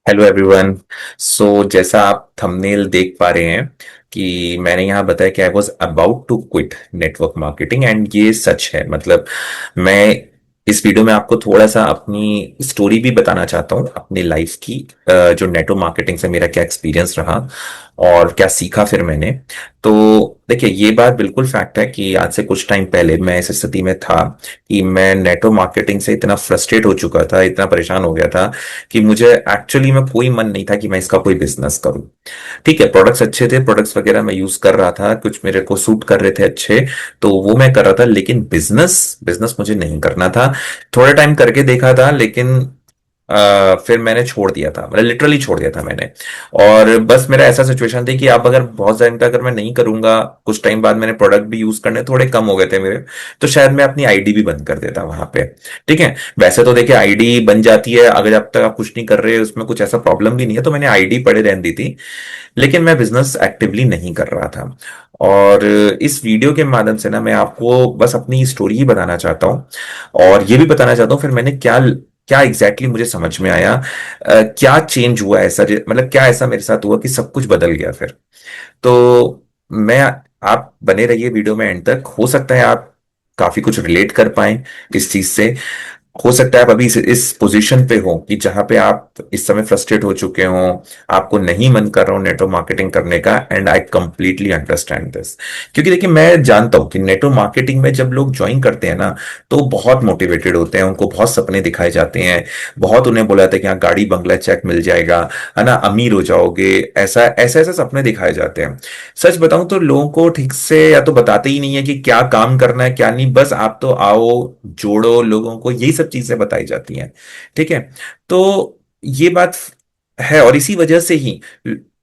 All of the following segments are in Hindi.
Hello everyone. सो जैसा आप थंबनेल देख पा रहे हैं कि मैंने यहाँ बताया कि I was about to quit network marketing and ये सच है। मतलब मैं इस वीडियो में आपको थोड़ा सा अपनी स्टोरी भी बताना चाहता हूँ अपनी लाइफ की, जो नेटवर्क मार्केटिंग से मेरा क्या एक्सपीरियंस रहा और क्या सीखा फिर मैंने। तो देखिए, ये बात बिल्कुल फैक्ट है कि आज से कुछ टाइम पहले मैं इस स्थिति में था कि मैं नेटवर्क मार्केटिंग से इतना फ्रस्ट्रेट हो चुका था, इतना परेशान हो गया था कि मुझे एक्चुअली में कोई मन नहीं था कि मैं इसका कोई बिजनेस करूं। ठीक है, प्रोडक्ट्स अच्छे थे, प्रोडक्ट्स वगैरह मैं यूज कर रहा था, कुछ मेरे को सूट कर रहे थे अच्छे, तो वो मैं कर रहा था, लेकिन बिजनेस बिजनेस मुझे नहीं करना था। थोड़ा टाइम करके देखा था, लेकिन फिर मैंने छोड़ दिया था, मतलब लिटरली छोड़ दिया था मैंने। और बस मेरा ऐसा सिचुएशन थी कि अब अगर बहुत टाइम तक अगर मैं नहीं करूंगा, कुछ टाइम बाद मैंने प्रोडक्ट भी यूज करने थोड़े कम हो गए थे मेरे, तो शायद मैं अपनी आईडी भी बंद कर देता वहां पे। ठीक है, वैसे तो देखिए आईडी बन जाती है अगर जब तक आप कुछ नहीं कर रहे, उसमें कुछ ऐसा प्रॉब्लम भी नहीं है, तो मैंने आईडी पड़े रहने दी थी। लेकिन मैं बिजनेस एक्टिवली नहीं कर रहा था। और इस वीडियो के माध्यम से ना मैं आपको बस अपनी स्टोरी ही बताना चाहता हूँ, और ये भी बताना चाहता हूँ फिर मैंने क्या क्या एग्जैक्टली मुझे समझ में आया, क्या चेंज हुआ ऐसा, मतलब क्या ऐसा मेरे साथ हुआ कि सब कुछ बदल गया फिर। तो मैं आप बने रहिए वीडियो में एंड तक, हो सकता है आप काफी कुछ रिलेट कर पाए इस चीज से। हो सकता है आप अभी इस पोजीशन पे हो कि जहां पे आप इस समय फ्रस्ट्रेट हो चुके हो, आपको नहीं मन कर रहा हो नेटवर्क मार्केटिंग करने का, and I completely understand this. क्योंकि देखिए, मैं जानता हूं कि नेटवर्क मार्केटिंग में जब लोग ज्वाइन करते हैं ना, तो बहुत मोटिवेटेड होते हैं, उनको बहुत सपने दिखाए जाते हैं, बहुत उन्हें बोला जाता है कि हाँ गाड़ी बंगला चेक मिल जाएगा, है ना, अमीर हो जाओगे, ऐसा ऐसे ऐसे सपने दिखाए जाते हैं। सच बताऊं तो लोगों को ठीक से या तो बताते ही नहीं है कि क्या काम करना है क्या नहीं, बस आप तो आओ, जोड़ो लोगों को, यही सब चीजें बताई जाती हैं। ठीक है, तो ये बात है, और इसी वजह से ही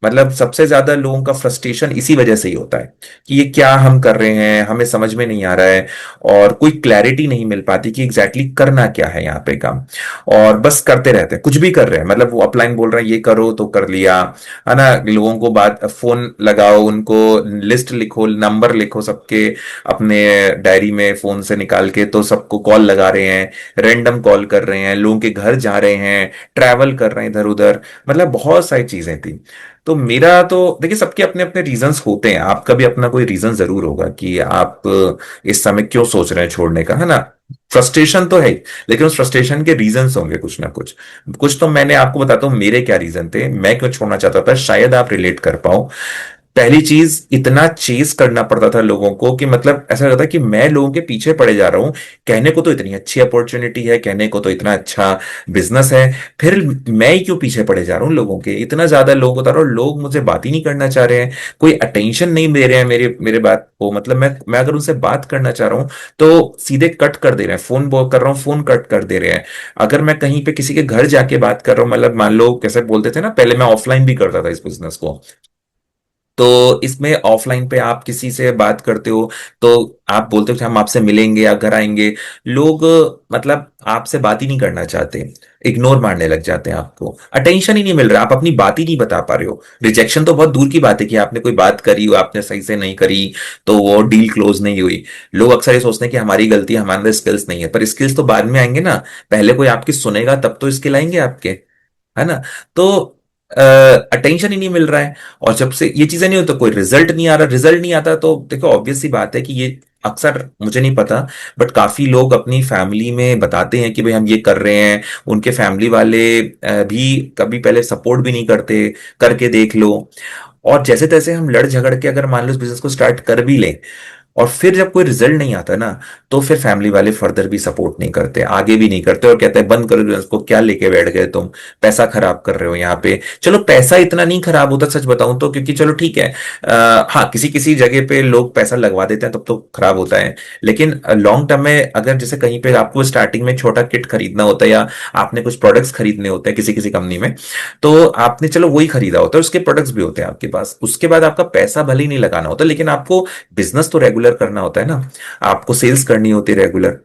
मतलब सबसे ज्यादा लोगों का फ्रस्ट्रेशन इसी वजह से ही होता है कि ये क्या हम कर रहे हैं, हमें समझ में नहीं आ रहा है, और कोई क्लैरिटी नहीं मिल पाती कि एग्जैक्टली करना क्या है यहाँ पे काम। और बस करते रहते हैं, कुछ भी कर रहे हैं, मतलब वो अपलाइन बोल रहे हैं ये करो तो कर लिया, है ना, लोगों को बात फोन लगाओ, उनको लिस्ट लिखो, नंबर लिखो सबके अपने डायरी में फोन से निकाल के, तो सबको कॉल लगा रहे हैं, रेंडम कॉल कर रहे हैं, लोगों के घर जा रहे हैं, ट्रैवल कर रहे हैं इधर उधर, मतलब बहुत सारी चीजें थी। तो मेरा तो देखिए, सबके अपने अपने रीजंस होते हैं, आपका भी अपना कोई रीजन जरूर होगा कि आप इस समय क्यों सोच रहे हैं छोड़ने का, है ना। फ्रस्ट्रेशन तो है ही, लेकिन उस फ्रस्ट्रेशन के रीजंस होंगे कुछ ना कुछ। कुछ तो मैंने आपको बताता हूँ मेरे क्या रीजन थे, मैं क्यों छोड़ना चाहता था, शायद आप रिलेट कर पाओ। पहली चीज, इतना चेस करना पड़ता था लोगों को कि मतलब ऐसा लगता था कि मैं लोगों के पीछे पड़े जा रहा हूं। कहने को तो इतनी अच्छी अपॉर्चुनिटी है, कहने को तो इतना अच्छा बिजनेस है, फिर मैं ही क्यों पीछे पड़े जा रहा हूँ लोगों के, इतना ज्यादा लोगों को बता रहा हूँ, लोग मुझे बात ही नहीं करना चाह रहे हैं, कोई अटेंशन नहीं दे रहे हैं मेरे मेरे बात को। मतलब मैं अगर उनसे बात करना चाह रहा हूँ तो सीधे कट कर दे रहे हैं, फोन कर रहा हूँ फोन कट कर दे रहे हैं। अगर मैं कहीं पे किसी के घर जाके बात कर रहा हूँ, मतलब मान लो कैसे बोलते थे ना, पहले मैं ऑफलाइन भी करता था इस बिजनेस को, तो इसमें ऑफलाइन पे आप किसी से बात करते हो, तो आप बोलते हो कि हम आपसे मिलेंगे या घर आएंगे, लोग मतलब आपसे बात ही नहीं करना चाहते, इग्नोर मारने लग जाते हैं, आपको अटेंशन ही नहीं मिल रहा, आप अपनी बात ही नहीं बता पा रहे हो। रिजेक्शन तो बहुत दूर की बात है कि आपने कोई बात करी हो, आपने सही से नहीं करी, तो वो डील क्लोज नहीं हुई। लोग अक्सर ये सोचते हैं कि हमारी गलती है, हमारे अंदर स्किल्स नहीं है, पर स्किल्स तो बाद में आएंगे ना, पहले कोई आपकी सुनेगा तब तो स्किल आएंगे आपके, है ना। तो अटेंशन ही नहीं मिल रहा है, और जब से ये चीजें नहीं होती तो कोई रिजल्ट नहीं आ रहा, रिजल्ट नहीं आता, तो देखो ऑब्वियस सी बात है कि ये अक्सर, मुझे नहीं पता, बट काफी लोग अपनी फैमिली में बताते हैं कि भाई हम ये कर रहे हैं, उनके फैमिली वाले भी कभी पहले सपोर्ट भी नहीं करते, करके देख लो। और जैसे तैसे हम लड़ झगड़ के अगर मान लो इस बिजनेस को स्टार्ट कर भी लें, और फिर जब कोई रिजल्ट नहीं आता ना, तो फिर फैमिली वाले फर्दर भी सपोर्ट नहीं करते, आगे भी नहीं करते, और कहते हैं बंद करो बिजनेस को, क्या लेके बैठ गए तुम, पैसा खराब कर रहे हो यहाँ पे। चलो पैसा इतना नहीं खराब होता सच बताऊं तो, क्योंकि चलो ठीक है, हाँ किसी किसी जगह पे लोग पैसा लगवा देते हैं तब तो खराब होता है, लेकिन लॉन्ग टर्म में अगर जैसे कहीं पे आपको स्टार्टिंग में छोटा किट खरीदना होता है, या आपने कुछ प्रोडक्ट्स खरीदने होते हैं किसी किसी कंपनी में, तो आपने चलो वही खरीदा होता है, उसके प्रोडक्ट्स भी होते हैं आपके पास, उसके बाद आपका पैसा भले ही नहीं लगाना होता, लेकिन आपको बिजनेस तो रेगुलर करना होता है ना, आपको सेल्स करनी होती है रेगुलर।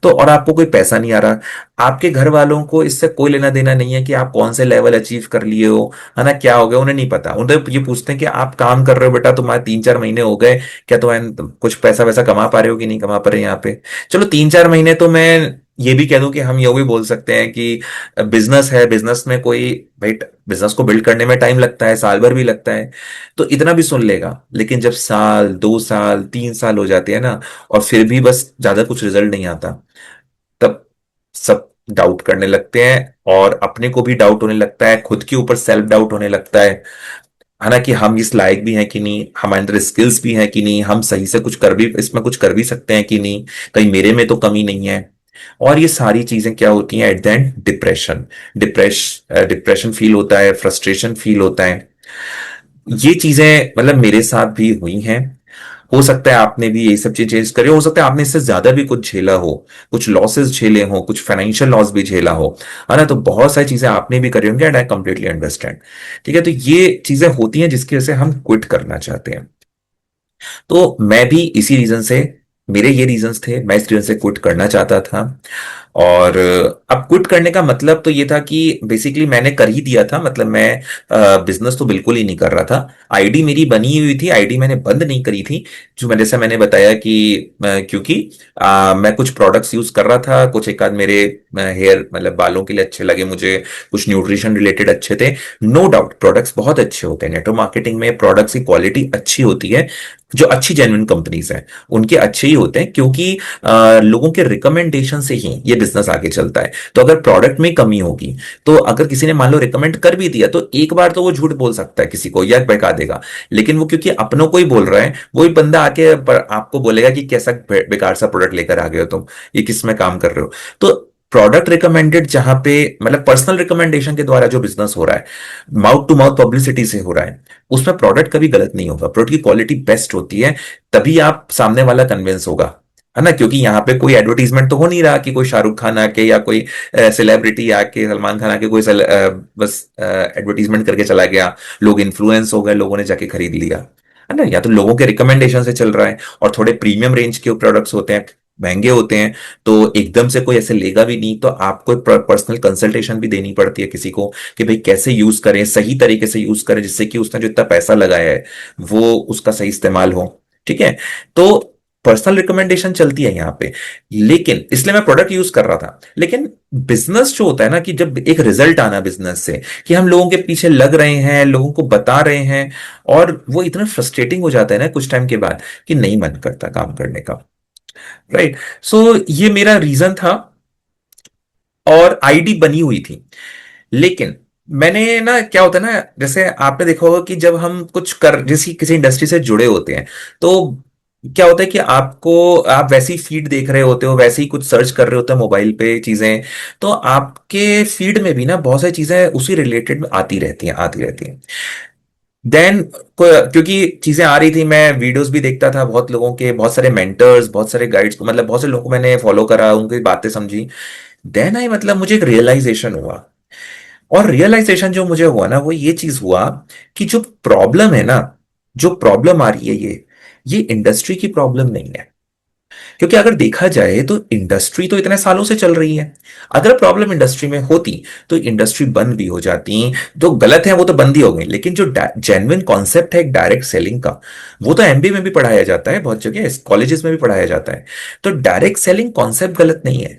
तो और आपको कोई पैसा नहीं आ रहा, आपके घर वालों को इससे कोई लेना देना नहीं है कि आप कौन से लेवल अचीव कर लिए हो, है ना, क्या हो गया, उन्हें नहीं पता। उन्हें ये पूछते हैं कि आप काम कर रहे हो बेटा, तुम्हारे 3-4 महीने हो गए, क्या कुछ पैसा वैसा कमा पा रहे हो कि नहीं कमा पा रहे यहाँ पे। चलो 3-4 महीने तो मैं ये भी कह दूं कि हम ये भी बोल सकते हैं कि बिजनेस है, बिजनेस में कोई भाई, बिजनेस को बिल्ड करने में टाइम लगता है, साल भर भी लगता है, तो इतना भी सुन लेगा। लेकिन जब साल, 2 साल, 3 साल हो जाते हैं ना, और फिर भी बस ज्यादा कुछ रिजल्ट नहीं आता, तब सब डाउट करने लगते हैं, और अपने को भी डाउट होने लगता है, खुद के ऊपर सेल्फ डाउट होने लगता है ना, कि हम इस लायक भी हैं कि नहीं, हमारे अंदर स्किल्स भी हैं कि नहीं, हम सही से कुछ कर भी, इसमें कुछ कर भी सकते हैं कि नहीं, कहीं मेरे में तो कमी नहीं है। और ये सारी चीजें क्या होती हैं at the end, depression. Depression feel होता है, फ्रस्ट्रेशन फील होता है। ये चीजें मतलब मेरे साथ भी हुई हैं। हो सकता है आपने भी ये सब चीजें चेंज करी हो सकता है आपने इससे ज्यादा भी कुछ झेला हो, कुछ लॉसेस झेले हो, कुछ फाइनेंशियल लॉस भी झेला हो, है ना, तो बहुत सारी चीजें आपने भी करी होंगी, एंड आई कंप्लीटली अंडरस्टैंड। ठीक है, तो ये चीजें होती हैं जिसकी वजह से हम क्विट करना चाहते हैं। तो मैं भी इसी रीजन से, मेरे ये रीजंस थे, मैं इस रीजन से क्विट करना चाहता था। और अब क्विट करने का मतलब तो ये था कि बेसिकली मैंने कर ही दिया था, मतलब मैं बिजनेस तो बिल्कुल ही नहीं कर रहा था। आईडी मेरी बनी हुई थी, आईडी मैंने बंद नहीं करी थी। जो मैंने, जैसा मैंने बताया कि क्योंकि मैं कुछ प्रोडक्ट्स यूज कर रहा था, कुछ एक आध मेरे हेयर मतलब बालों के लिए अच्छे लगे मुझे, कुछ न्यूट्रिशन रिलेटेड अच्छे थे। नो डाउट प्रोडक्ट्स बहुत अच्छे होते हैं, नेटवर्क मार्केटिंग में प्रोडक्ट्स की क्वालिटी अच्छी होती है। जो अच्छी जेन्युइन कंपनीज हैं उनके अच्छे ही होते हैं, क्योंकि लोगों के रिकमेंडेशन से ही ये बिजनेस आगे चलता है। तो अगर प्रोडक्ट में कमी होगी, तो अगर किसी ने मान लो रिकमेंड कर भी दिया, तो एक बार तो वो झूठ बोल सकता है किसी को या बहका देगा, लेकिन वो क्योंकि अपनों को ही बोल रहा है, वही बंदा आके आपको बोलेगा कि कैसा बेकार सा प्रोडक्ट लेकर आ गए हो तुम, ये किस में काम कर रहे हो। तो प्रोडक्ट रिकमेंडेड जहां पे, मतलब पर्सनल रिकमेंडेशन के द्वारा जो बिजनेस हो रहा है, माउथ टू माउथ पब्लिसिटी से हो रहा है, उसमें प्रोडक्ट कभी गलत नहीं होगा, प्रोडक्ट की क्वालिटी बेस्ट होती है। तभी आप सामने वाला कन्विंस होगा, है ना, क्योंकि यहाँ पे कोई एडवर्टीजमेंट तो हो नहीं रहा कि कोई शाहरुख खान आके या कोई सेलिब्रिटी आके, सलमान खान आके कोई बस एडवर्टीजमेंट करके चला गया, लोग इन्फ्लुएंस हो गए, लोगों ने जाके खरीद लिया, है ना, या तो लोगों के रिकमेंडेशन से चल रहा है। और थोड़े प्रीमियम रेंज के प्रोडक्ट्स होते हैं, महंगे होते हैं, तो एकदम से कोई ऐसे लेगा भी नहीं, तो आपको पर्सनल कंसल्टेशन भी देनी पड़ती है किसी को, कि भाई कैसे यूज करें, सही तरीके से यूज करें, जिससे कि उसने जो इतना पैसा लगाया है वो उसका सही इस्तेमाल हो। ठीक है, तो पर्सनल रिकमेंडेशन चलती है यहाँ पे। लेकिन इसलिए मैं प्रोडक्ट यूज कर रहा था, लेकिन बिजनेस जो होता है ना, कि जब एक रिजल्ट आना बिजनेस से, कि हम लोगों के पीछे लग रहे हैं, लोगों को बता रहे हैं, और वो इतना फ्रस्ट्रेटिंग हो जाता है ना कुछ टाइम के बाद, कि नहीं मन करता काम करने का। राइट। सो ये मेरा रीजन था, और आईडी बनी हुई थी। लेकिन मैंने ना, क्या होता है ना, जैसे आपने देखा होगा कि जब हम कुछ कर, जैसी किसी इंडस्ट्री से जुड़े होते हैं, तो क्या होता है कि आपको, आप वैसी फीड देख रहे होते हो, वैसे ही कुछ सर्च कर रहे होते हो मोबाइल पे चीजें, तो आपके फीड में भी ना बहुत सारी चीजें उसी रिलेटेड आती रहती हैं, आती रहती हैं। देन क्योंकि चीजें आ रही थी, मैं वीडियोस भी देखता था बहुत लोगों के, बहुत सारे मेंटर्स, बहुत सारे गाइड्स को, मतलब बहुत से लोगों को मैंने फॉलो करा, उनकी बातें समझी। देन आई, मतलब मुझे एक रियलाइजेशन हुआ। और रियलाइजेशन जो मुझे हुआ ना, वो ये चीज हुआ कि जो प्रॉब्लम है ना, जो प्रॉब्लम आ रही है, ये इंडस्ट्री की प्रॉब्लम नहीं है। क्योंकि अगर देखा जाए तो इंडस्ट्री तो इतने सालों से चल रही है। अगर प्रॉब्लम इंडस्ट्री में होती तो इंडस्ट्री बंद भी हो जाती। जो गलत है वो तो बंद ही हो गई, लेकिन जो जेन्युइन कॉन्सेप्ट है एक डायरेक्ट सेलिंग का, वो तो एमबीए में भी पढ़ाया जाता है, बहुत जगह कॉलेजेस में भी पढ़ाया जाता है। तो डायरेक्ट सेलिंग कॉन्सेप्ट गलत नहीं है।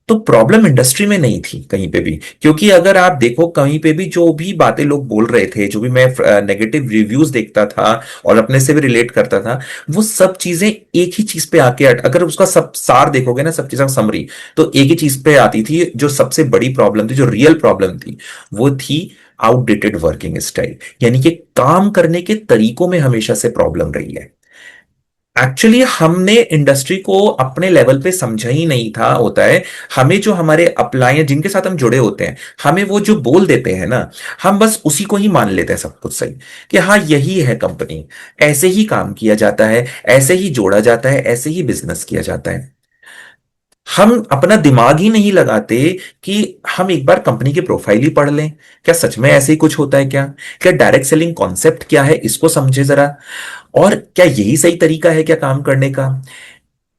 तो प्रॉब्लम इंडस्ट्री में नहीं थी कहीं पे भी, क्योंकि अगर आप देखो कहीं पे भी जो भी बातें लोग बोल रहे थे, जो भी मैं नेगेटिव रिव्यूज देखता था और अपने से भी रिलेट करता था, वो सब चीजें एक ही चीज पे आके अगर उसका सब सार देखोगे ना, सब चीजों का समरी, तो एक ही चीज पे आती थी। जो सबसे बड़ी प्रॉब्लम थी, जो रियल प्रॉब्लम थी, वो थी आउटडेटेड वर्किंग स्टाइल, यानी कि काम करने के तरीकों में हमेशा से प्रॉब्लम रही है। एक्चुअली हमने इंडस्ट्री को अपने लेवल पे समझा ही नहीं था, होता है। हमें जो हमारे अप्लायर जिनके साथ हम जुड़े होते हैं, हमें वो जो बोल देते हैं ना, हम बस उसी को ही मान लेते हैं सब कुछ सही, कि हाँ यही है कंपनी, ऐसे ही काम किया जाता है, ऐसे ही जोड़ा जाता है, ऐसे ही बिजनेस किया जाता है। हम अपना दिमाग ही नहीं लगाते कि हम एक बार कंपनी की प्रोफाइल ही पढ़ लें, क्या सच में ऐसे ही कुछ होता है क्या, क्या डायरेक्ट सेलिंग कॉन्सेप्ट क्या है इसको समझे जरा, और क्या यही सही तरीका है क्या काम करने का,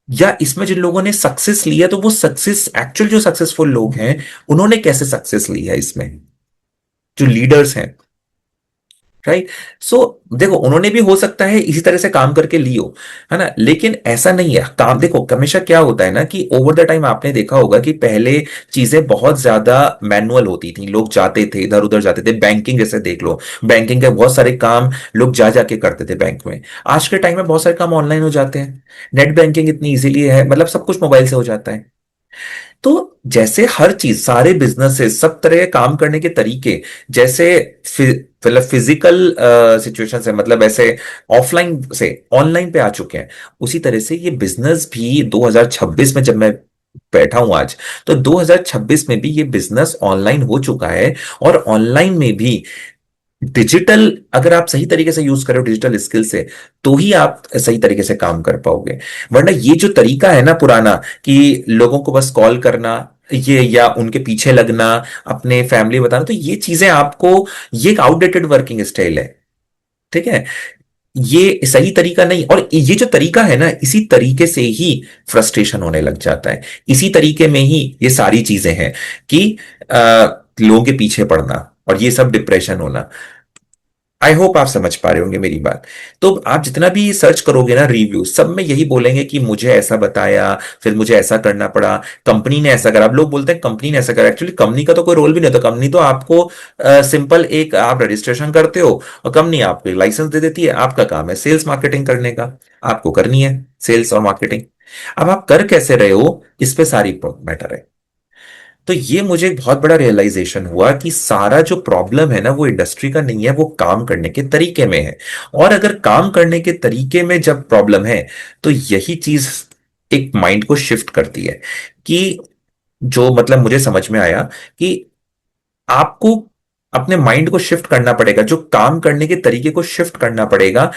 या इसमें जिन लोगों ने सक्सेस लिया, तो वो सक्सेस, एक्चुअल जो सक्सेसफुल लोग हैं, उन्होंने कैसे सक्सेस ली है इसमें, जो लीडर्स हैं। राइट। सो देखो, उन्होंने भी हो सकता है इसी तरह से काम करके लियो, है ना, लेकिन ऐसा नहीं है। काम देखो, हमेशा क्या होता है ना कि ओवर द टाइम आपने देखा होगा कि पहले चीजें बहुत ज्यादा मैनुअल होती थी, लोग जाते थे इधर उधर जाते थे। बैंकिंग जैसे देख लो, बैंकिंग के बहुत सारे काम लोग जा जाके करते थे बैंक में। आज के टाइम में बहुत सारे काम ऑनलाइन हो जाते हैं। नेट बैंकिंग इतनी इजीली है, मतलब सब कुछ मोबाइल से हो जाता है। तो जैसे हर चीज, सारे बिजनेसेस, सब तरह के काम करने के तरीके, जैसे मतलब फिजिकल सिचुएशन से, मतलब ऐसे ऑफलाइन से ऑनलाइन पे आ चुके हैं, उसी तरह से ये बिजनेस भी 2026 में, जब मैं बैठा हूं आज, तो 2026 में भी ये बिजनेस ऑनलाइन हो चुका है। और ऑनलाइन में भी डिजिटल, अगर आप सही तरीके से यूज करो डिजिटल स्किल से, तो ही आप सही तरीके से काम कर पाओगे। वरना ये जो तरीका है ना पुराना, कि लोगों को बस कॉल करना, ये या उनके पीछे लगना, अपने फैमिली बताना, तो ये चीजें आपको, ये एक आउटडेटेड वर्किंग स्टाइल है। ठीक है, ये सही तरीका नहीं। और ये जो तरीका है ना, इसी तरीके से ही फ्रस्ट्रेशन होने लग जाता है। इसी तरीके में ही ये सारी चीजें हैं कि लोगों के पीछे पड़ना और ये सब डिप्रेशन होना। आई होप आप समझ पा रहे होंगे मेरी बात। तो आप जितना भी सर्च करोगे ना रिव्यू, सब में यही बोलेंगे कि मुझे ऐसा बताया, फिर मुझे ऐसा करना पड़ा, कंपनी ने ऐसा करा। अब लोग बोलते हैं कंपनी ने ऐसा करा, एक्चुअली कंपनी का तो कोई रोल भी नहीं होता। कंपनी तो आपको सिंपल एक आप रजिस्ट्रेशन करते हो और कंपनी आपको एक लाइसेंस दे देती है। आपका काम है सेल्स मार्केटिंग करने का, आपको करनी है सेल्स और मार्केटिंग। अब आप कर कैसे रहे हो, इस पे सारी मैटर है। तो ये मुझे एक बहुत बड़ा रियलाइजेशन हुआ कि सारा जो प्रॉब्लम है ना, वो इंडस्ट्री का नहीं है, वो काम करने के तरीके में है। और अगर काम करने के तरीके में जब प्रॉब्लम है, तो यही चीज एक माइंड को शिफ्ट करती है। कि जो मतलब मुझे समझ में आया कि आपको अपने माइंड को शिफ्ट करना पड़ेगा, जो काम करने के तरीके को शिफ्ट करना पड़ेगा।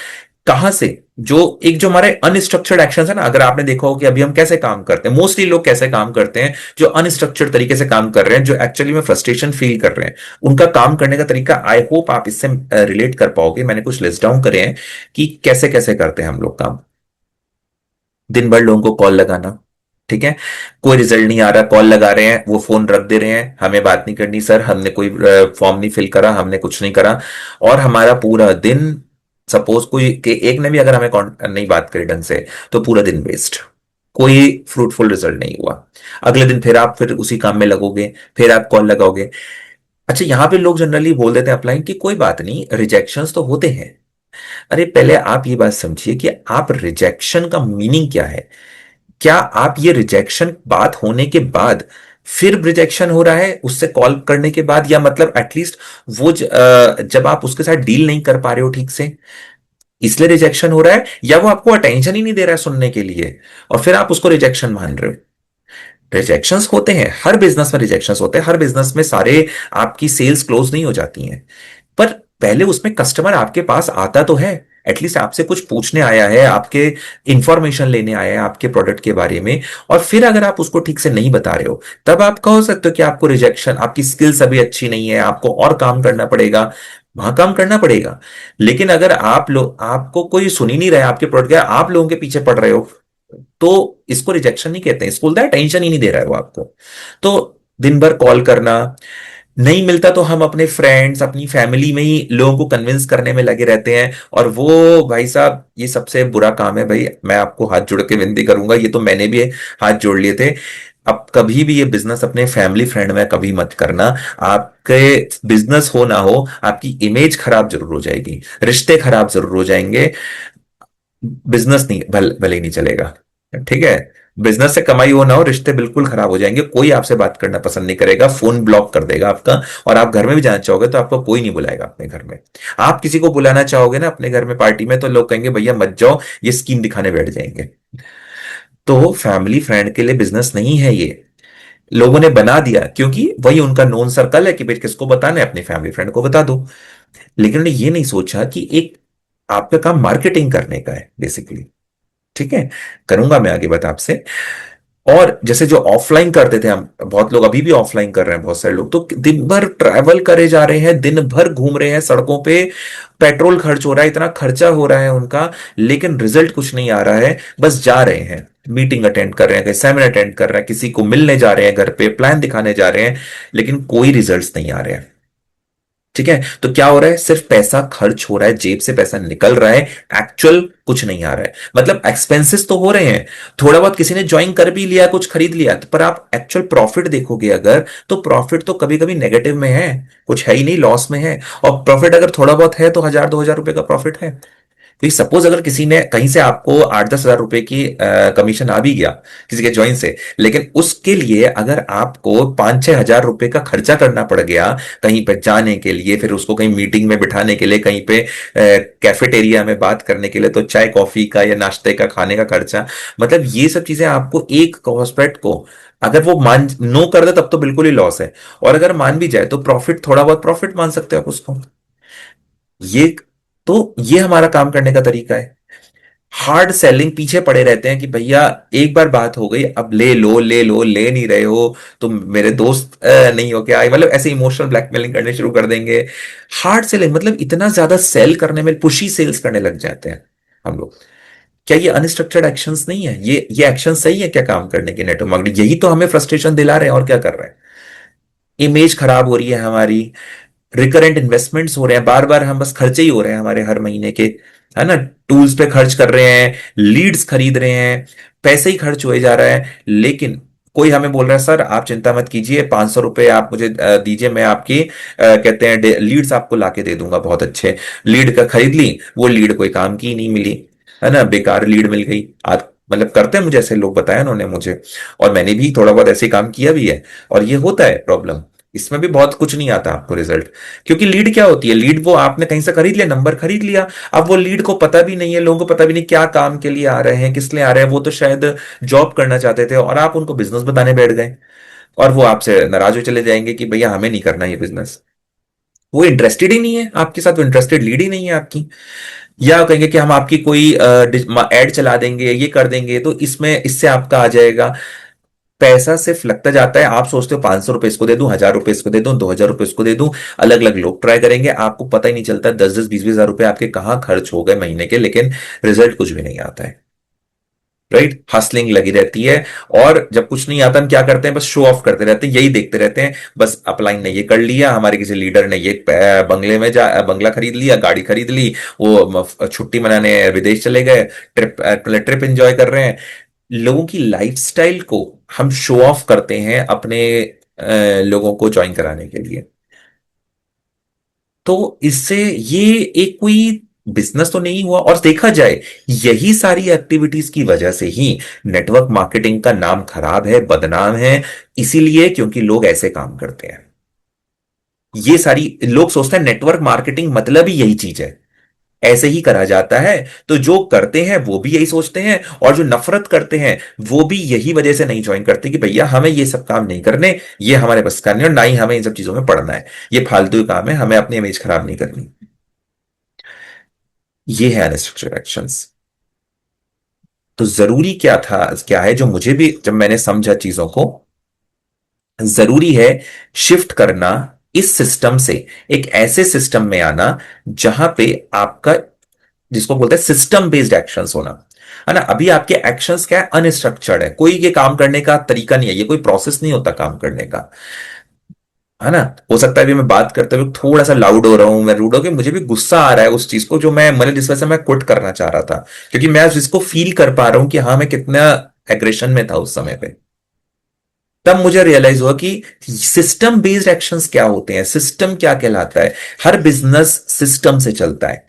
कहां से? जो एक जो हमारे अनस्ट्रक्चर्ड एक्शंस है ना, अगर आपने देखा हो कि अभी हम कैसे काम करते हैं, मोस्टली लोग कैसे काम करते हैं, जो अनस्ट्रक्चर्ड तरीके से काम कर रहे हैं, जो एक्चुअली में फ्रस्ट्रेशन फील कर रहे हैं, उनका काम करने का तरीका, आई होप आप इससे रिलेट कर पाओगे। मैंने कुछ लिस्ट डाउन करे हैं कि कैसे कैसे करते हैं हम लोग काम। दिन भर लोगों को कॉल लगाना, ठीक है, कोई रिजल्ट नहीं आ रहा, कॉल लगा रहे हैं, वो फोन रख दे रहे हैं, हमें बात नहीं करनी सर, हमने कोई फॉर्म नहीं फिल करा, हमने कुछ नहीं करा। और हमारा पूरा दिन, सपोज कोई कि एक ने भी अगर हमें नहीं बात करी ढंग से, तो पूरा दिन वेस्ट, कोई फ्रूटफुल रिजल्ट नहीं हुआ। अगले दिन फिर आप फिर उसी काम में लगोगे, फिर आप कॉल लगाओगे। अच्छा, यहां पे लोग जनरली बोल देते हैं अपलाइन की कोई बात नहीं, रिजेक्शंस तो होते हैं। अरे पहले आप ये बात समझिए कि आप रिजेक्शन का मीनिंग क्या है। क्या आप ये रिजेक्शन बात होने के बाद फिर रिजेक्शन हो रहा है उससे कॉल करने के बाद, या मतलब एटलीस्ट वो जब आप उसके साथ डील नहीं कर पा रहे हो ठीक से, इसलिए रिजेक्शन हो रहा है, या वो आपको अटेंशन ही नहीं दे रहा है सुनने के लिए, और फिर आप उसको रिजेक्शन मान रहे हो। रिजेक्शंस होते हैं, हर बिजनेस में रिजेक्शंस होते हैं, हर बिजनेस में सारे आपकी सेल्स क्लोज नहीं हो जाती हैं। पर पहले उसमें कस्टमर आपके पास आता तो है, एटलीस्ट आपसे कुछ पूछने आया है, आपके इंफॉर्मेशन लेने आया है आपके प्रोडक्ट के बारे में। और फिर अगर आप उसको ठीक से नहीं बता रहे हो, तब आप कह सकते हो कि आपको रिजेक्शन, आपकी स्किल्स अभी अच्छी नहीं है, आपको और काम करना पड़ेगा, वहां काम करना पड़ेगा। लेकिन अगर आप लोग, आपको कोई सुन ही नहीं रहा है आपके प्रोडक्ट के, आप लोगों के पीछे पड़ रहे हो, तो इसको रिजेक्शन नहीं कहते हैं, इसको बोलते हैं टेंशन ही नहीं दे रहा है वो आपको। तो दिन भर कॉल करना, नहीं मिलता तो हम अपने फ्रेंड्स, अपनी फैमिली में ही लोगों को कन्विंस करने में लगे रहते हैं। और वो, भाई साहब, ये सबसे बुरा काम है भाई, मैं आपको हाथ जोड़ के विनती करूंगा, ये तो मैंने भी हाथ जोड़ लिए थे। अब कभी भी ये बिजनेस अपने फैमिली फ्रेंड में कभी मत करना। आपके बिजनेस हो ना हो, आपकी इमेज खराब जरूर हो जाएगी, रिश्ते खराब जरूर हो जाएंगे। बिजनेस नहीं, भले ही नहीं चलेगा। ठीक है, बिजनेस से कमाई हो ना हो, रिश्ते बिल्कुल खराब हो जाएंगे, कोई आपसे बात करना पसंद नहीं करेगा, फोन ब्लॉक कर देगा आपका। और आप घर में भी जाना चाहोगे तो आपको कोई नहीं बुलाएगा अपने घर में। आप किसी को बुलाना चाहोगे ना अपने घर में पार्टी में, तो लोग कहेंगे भैया मत जाओ, ये स्कीम दिखाने बैठ जाएंगे। तो फैमिली फ्रेंड के लिए बिजनेस नहीं है ये। लोगों ने बना दिया क्योंकि वही उनका नोन सर्कल है कि भाई किसको बताना है, अपने फैमिली फ्रेंड को बता दो। लेकिन उन्होंने ये नहीं सोचा कि एक आपका काम मार्केटिंग करने का है बेसिकली। ठीक है, करूंगा मैं आगे बात आपसे। और जैसे जो ऑफलाइन करते थे हम, बहुत लोग अभी भी ऑफलाइन कर रहे हैं, बहुत सारे लोग तो दिन भर ट्रैवल करे जा रहे हैं, दिन भर घूम रहे हैं सड़कों पे, पेट्रोल खर्च हो रहा है, इतना खर्चा हो रहा है उनका, लेकिन रिजल्ट कुछ नहीं आ रहा है। बस जा रहे हैं, मीटिंग अटेंड कर रहे हैं, सेमिनार अटेंड कर रहे हैं, किसी को मिलने जा रहे हैं, घर पे प्लान दिखाने जा रहे हैं, लेकिन कोई रिजल्ट्स नहीं आ रहे हैं। ठीक है, तो क्या हो रहा है, सिर्फ पैसा खर्च हो रहा है, जेब से पैसा निकल रहा है, एक्चुअल कुछ नहीं आ रहा है। मतलब एक्सपेंसेस तो हो रहे हैं, थोड़ा बहुत किसी ने ज्वाइन कर भी लिया, कुछ खरीद लिया, तो पर आप एक्चुअल प्रॉफिट देखोगे अगर, तो प्रॉफिट तो कभी कभी नेगेटिव में है, कुछ है ही नहीं, लॉस में है। और प्रॉफिट अगर थोड़ा बहुत है तो 1,000-2,000 रुपए का प्रॉफिट है। तो सपोज अगर किसी ने कहीं से आपको 8-10 हजार रुपए की कमीशन आ भी गया किसी के ज्वाइन से, लेकिन उसके लिए अगर आपको 5-6 हजार रुपए का खर्चा करना पड़ गया कहीं पे जाने के लिए, फिर उसको कहीं मीटिंग में बिठाने के लिए, कहीं पे कैफेटेरिया में बात करने के लिए, तो चाय कॉफी का या नाश्ते का खाने का खर्चा, मतलब ये सब चीजें आपको एक कॉस्पेक्ट को, अगर वो मान नो कर दे तब तो बिल्कुल ही लॉस है, और अगर मान भी जाए तो प्रॉफिट, थोड़ा बहुत प्रॉफिट मान सकते हो आप उसको। ये, तो ये हमारा काम करने का तरीका है। हार्ड सेलिंग, पीछे पड़े रहते हैं कि भैया एक बार बात हो गई, अब ले लो ले लो, ले नहीं रहे हो, तुम मेरे दोस्त नहीं हो क्या, मतलब ऐसे इमोशनल ब्लैकमेलिंग करने शुरू कर देंगे। हार्ड सेलिंग मतलब इतना ज्यादा सेल करने में, पुशी सेल्स करने लग जाते हैं हम लोग। क्या ये अनस्ट्रक्चर्ड एक्शंस नहीं है, ये एक्शन सही है क्या काम करने के नेटवर्क मार्केटिंग? यही तो हमें फ्रस्ट्रेशन दिला रहे हैं, और क्या कर रहे हैं। इमेज खराब हो रही है हमारी, रिकरेंट इन्वेस्टमेंट्स हो रहे हैं, बार बार हम बस खर्चे ही हो रहे हैं हमारे हर महीने के, है ना, टूल्स पे खर्च कर रहे हैं, लीड्स खरीद रहे हैं, पैसे ही खर्च हुए जा रहा है। लेकिन कोई हमें बोल रहा है सर आप चिंता मत कीजिए, 500 रुपए आप मुझे दीजिए, मैं आपकी कहते हैं लीड्स आपको लाके दे दूंगा, बहुत अच्छे लीड का खरीद ली, वो लीड कोई काम की ही नहीं मिली, है ना, बेकार लीड मिल गई। आज मतलब करते हैं, मुझे ऐसे लोग बताया उन्होंने मुझे, और मैंने भी थोड़ा बहुत ऐसे काम किया भी है, और ये होता है प्रॉब्लम। इसमें भी बहुत कुछ नहीं आता आपको रिजल्ट, क्योंकि लीड क्या होती है, लीड वो आपने कहीं से खरीद लिया, नंबर खरीद लिया, अब वो लीड को पता भी नहीं है, लोगों को पता भी नहीं क्या काम के लिए आ रहे हैं, किस लिए आ रहे हैं, वो तो शायद जॉब करना चाहते थे, और आप उनको बिजनेस बताने बैठ गए, और वो आपसे नाराज हो चले जाएंगे कि भैया हमें नहीं करना ये बिजनेस, वो इंटरेस्टेड ही नहीं है आपके साथ, वो इंटरेस्टेड लीड ही नहीं है आपकी। या कहेंगे कि हम आपकी कोई एड चला देंगे, ये कर देंगे, तो इसमें इससे आपका आ जाएगा। पैसा सिर्फ लगता जाता है, आप सोचते हो 500 रुपए इसको दे दूं, 1,000 रुपए इसको दे दूं, 2,000 रुपए इसको दे दूं, अलग अलग लोग ट्राई करेंगे, आपको पता ही नहीं चलता 10-10, 20-20 हजार रुपए आपके कहां खर्च हो गए महीने के, लेकिन रिजल्ट कुछ भी नहीं आता है। राइट, हसलिंग लगी रहती है, और जब कुछ नहीं आता हम क्या करते हैं, बस शो ऑफ करते रहते हैं, यही देखते रहते हैं, बस अपलाइन ने ये कर लिया, हमारे किसी लीडर ने ये बंगले में जा बंगला खरीद लिया, गाड़ी खरीद ली, वो छुट्टी मनाने विदेश चले गए, ट्रिप ट्रिप एंजॉय कर रहे हैं। लोगों की लाइफस्टाइल को हम शो ऑफ करते हैं अपने लोगों को ज्वाइन कराने के लिए। तो इससे ये एक कोई बिजनेस तो नहीं हुआ, और देखा जाए यही सारी एक्टिविटीज की वजह से ही नेटवर्क मार्केटिंग का नाम खराब है, बदनाम है, इसीलिए क्योंकि लोग ऐसे काम करते हैं। ये सारी लोग सोचते हैं नेटवर्क मार्केटिंग मतलब ही यही चीज है, ऐसे ही करा जाता है। तो जो करते हैं वो भी यही सोचते हैं, और जो नफरत करते हैं वो भी यही वजह से नहीं ज्वाइन करते कि भैया हमें ये सब काम नहीं करने, ये हमारे बस का नहीं, और ना ही हमें इन सब चीजों में पड़ना है, ये फालतू काम है, हमें अपनी इमेज खराब नहीं करनी। ये है अनस्ट्रक्चर्ड एक्शंस। तो जरूरी क्या था, क्या है जो मुझे भी जब मैंने समझा चीजों को, जरूरी है शिफ्ट करना इस सिस्टम से एक ऐसे सिस्टम में आना जहां पे आपका, जिसको बोलते हैं सिस्टम बेस्ड एक्शंस होना, है ना। अभी आपके एक्शंस क्या है, अनस्ट्रक्चर्ड है, कोई ये काम करने का तरीका नहीं है, ये कोई प्रोसेस नहीं होता काम करने का, है ना। हो सकता है अभी मैं बात करते हुए थोड़ा सा लाउड हो रहा हूं, मैं रूड हो गया, मुझे भी गुस्सा आ रहा है उस चीज को जो मैं, मैंने जिस वजह से मैं क्विट करना चाह रहा था, क्योंकि मैं जिसको फील कर पा रहा हूं कि हाँ मैं कितना एग्रेशन में था उस समय पे। तब मुझे रियलाइज हुआ कि सिस्टम बेस्ड एक्शंस क्या होते हैं, सिस्टम क्या कहलाता है। हर बिजनेस सिस्टम से चलता है।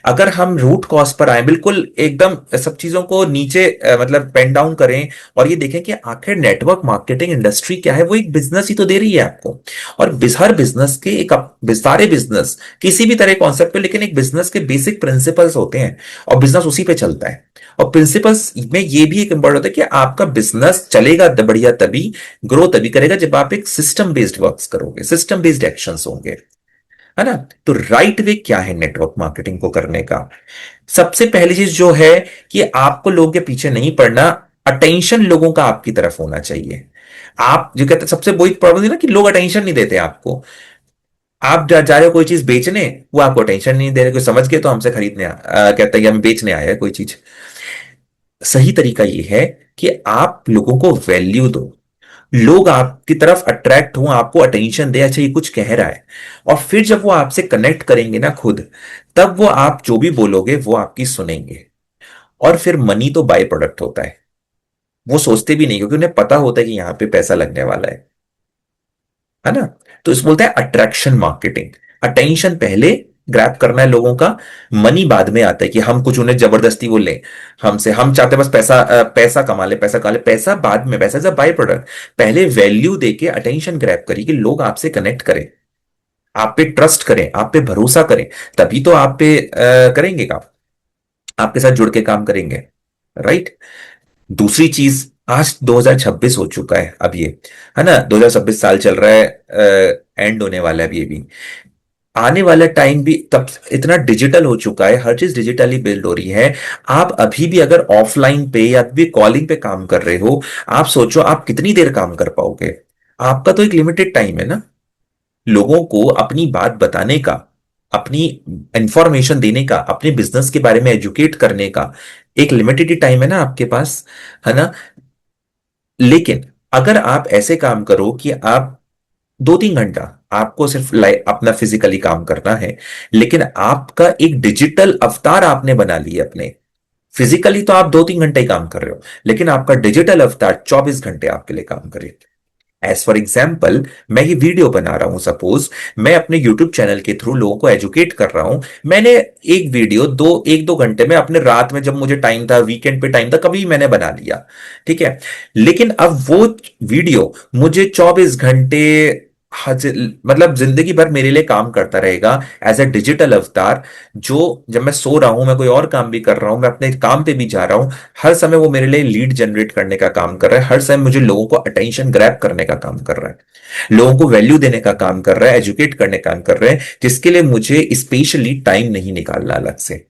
अगर हम रूट कॉज पर आए, बिल्कुल एकदम सब चीजों को नीचे मतलब पेन डाउन करें, और ये देखें कि आखिर नेटवर्क मार्केटिंग इंडस्ट्री क्या है, वो एक बिजनेस ही तो दे रही है आपको। और हर बिजनेस के एक सारे बिजनेस किसी भी तरह कॉन्सेप्ट पे, लेकिन एक बिजनेस के बेसिक प्रिंसिपल्स होते हैं, और बिजनेस उसी पे चलता है। और प्रिंसिपल्स में ये भी एक इंपॉर्टेंट होता है कि आपका बिजनेस चलेगा बढ़िया तभी, ग्रो तभी करेगा जब आप एक सिस्टम बेस्ड वर्क्स करोगे, सिस्टम बेस्ड एक्शंस होंगे, है ना। तो राइट वे क्या है नेटवर्क मार्केटिंग को करने का? सबसे पहली चीज जो है कि आपको लोगों के पीछे नहीं पड़ना, अटेंशन लोगों का आपकी तरफ होना चाहिए। आप जो कहते हैं सबसे बड़ी प्रॉब्लम है ना कि लोग अटेंशन नहीं देते आपको। आप जा रहे हो कोई चीज बेचने, वो आपको अटेंशन नहीं दे रहे, कोई समझ गए तो हमसे खरीदने कहते हैं कि हम बेचने आए हैं कोई चीज। सही तरीका ये है कि आप लोगों को वैल्यू दो। लोग आपकी तरफ अट्रैक्ट हो, आपको अटेंशन दे, अच्छा ये कुछ कह रहा है, और फिर जब वो आपसे कनेक्ट करेंगे ना खुद, तब वो आप जो भी बोलोगे वो आपकी सुनेंगे। और फिर मनी तो बाय प्रोडक्ट होता है, वो सोचते भी नहीं क्योंकि उन्हें पता होता है कि यहां पे पैसा लगने वाला है ना। तो इस बोलते हैं अट्रैक्शन मार्केटिंग। अटेंशन पहले ग्रैब करना है लोगों का, मनी बाद में आता है कि हम कुछ उन्हें जबरदस्ती वो लें हमसे, हम चाहते हैं बस पैसा, पैसा कमा ले, पैसा कमा ले, पैसा बाद में, पैसा इज अ बाय प्रोडक्ट। पहले वैल्यू देके अटेंशन ग्रैब करिए कि लोग आपसे कनेक्ट करें, आप पे ट्रस्ट करें, आप पे भरोसा करें, तभी तो आप पे करेंगे काम, आपके साथ जुड़ के काम करेंगे, राइट। दूसरी चीज, आज 2026 हो चुका है अब ये, है ना, 2026 साल चल रहा है, एंड होने वाला है अभी ये भी। आने वाला टाइम भी तब इतना डिजिटल हो चुका है, हर चीज डिजिटली बिल्ड हो रही है। आप अभी भी अगर ऑफलाइन पे या भी कॉलिंग पे काम कर रहे हो, आप सोचो आप कितनी देर काम कर पाओगे। आपका तो एक लिमिटेड टाइम है ना, लोगों को अपनी बात बताने का, अपनी इंफॉर्मेशन देने का, अपने बिजनेस के बारे में एजुकेट करने का एक लिमिटेड ही टाइम है ना आपके पास, है ना। लेकिन अगर आप ऐसे काम करो कि आप 2-3 घंटा आपको सिर्फ अपना फिजिकली काम करना है, लेकिन आपका एक डिजिटल अवतार आपने बना लिया अपने, फिजिकली तो आप 2-3 घंटे ही काम कर रहे हो, लेकिन आपका डिजिटल अवतार 24 घंटे आपके लिए काम करे। एज फॉर एग्जाम्पल, मैं ये वीडियो बना रहा हूं, सपोज मैं अपने यूट्यूब चैनल के थ्रू लोगों को एजुकेट कर रहा हूं। मैंने एक वीडियो 1-2 घंटे में अपने रात में जब मुझे टाइम था, वीकेंड पे टाइम था, कभी मैंने बना लिया, ठीक है। लेकिन अब वो वीडियो मुझे 24 घंटे, मतलब जिंदगी भर मेरे लिए काम करता रहेगा एज ए डिजिटल अवतार, जो जब मैं सो रहा हूं, मैं कोई और काम भी कर रहा हूं, मैं अपने काम पे भी जा रहा हूं, हर समय वो मेरे लिए लीड जनरेट करने का काम कर रहा है, हर समय मुझे लोगों को अटेंशन ग्रैब करने का काम कर रहा है, लोगों को वैल्यू देने का काम कर रहा है, एजुकेट करने का काम कर रहे हैं, जिसके लिए मुझे स्पेशली टाइम नहीं निकालना अलग से,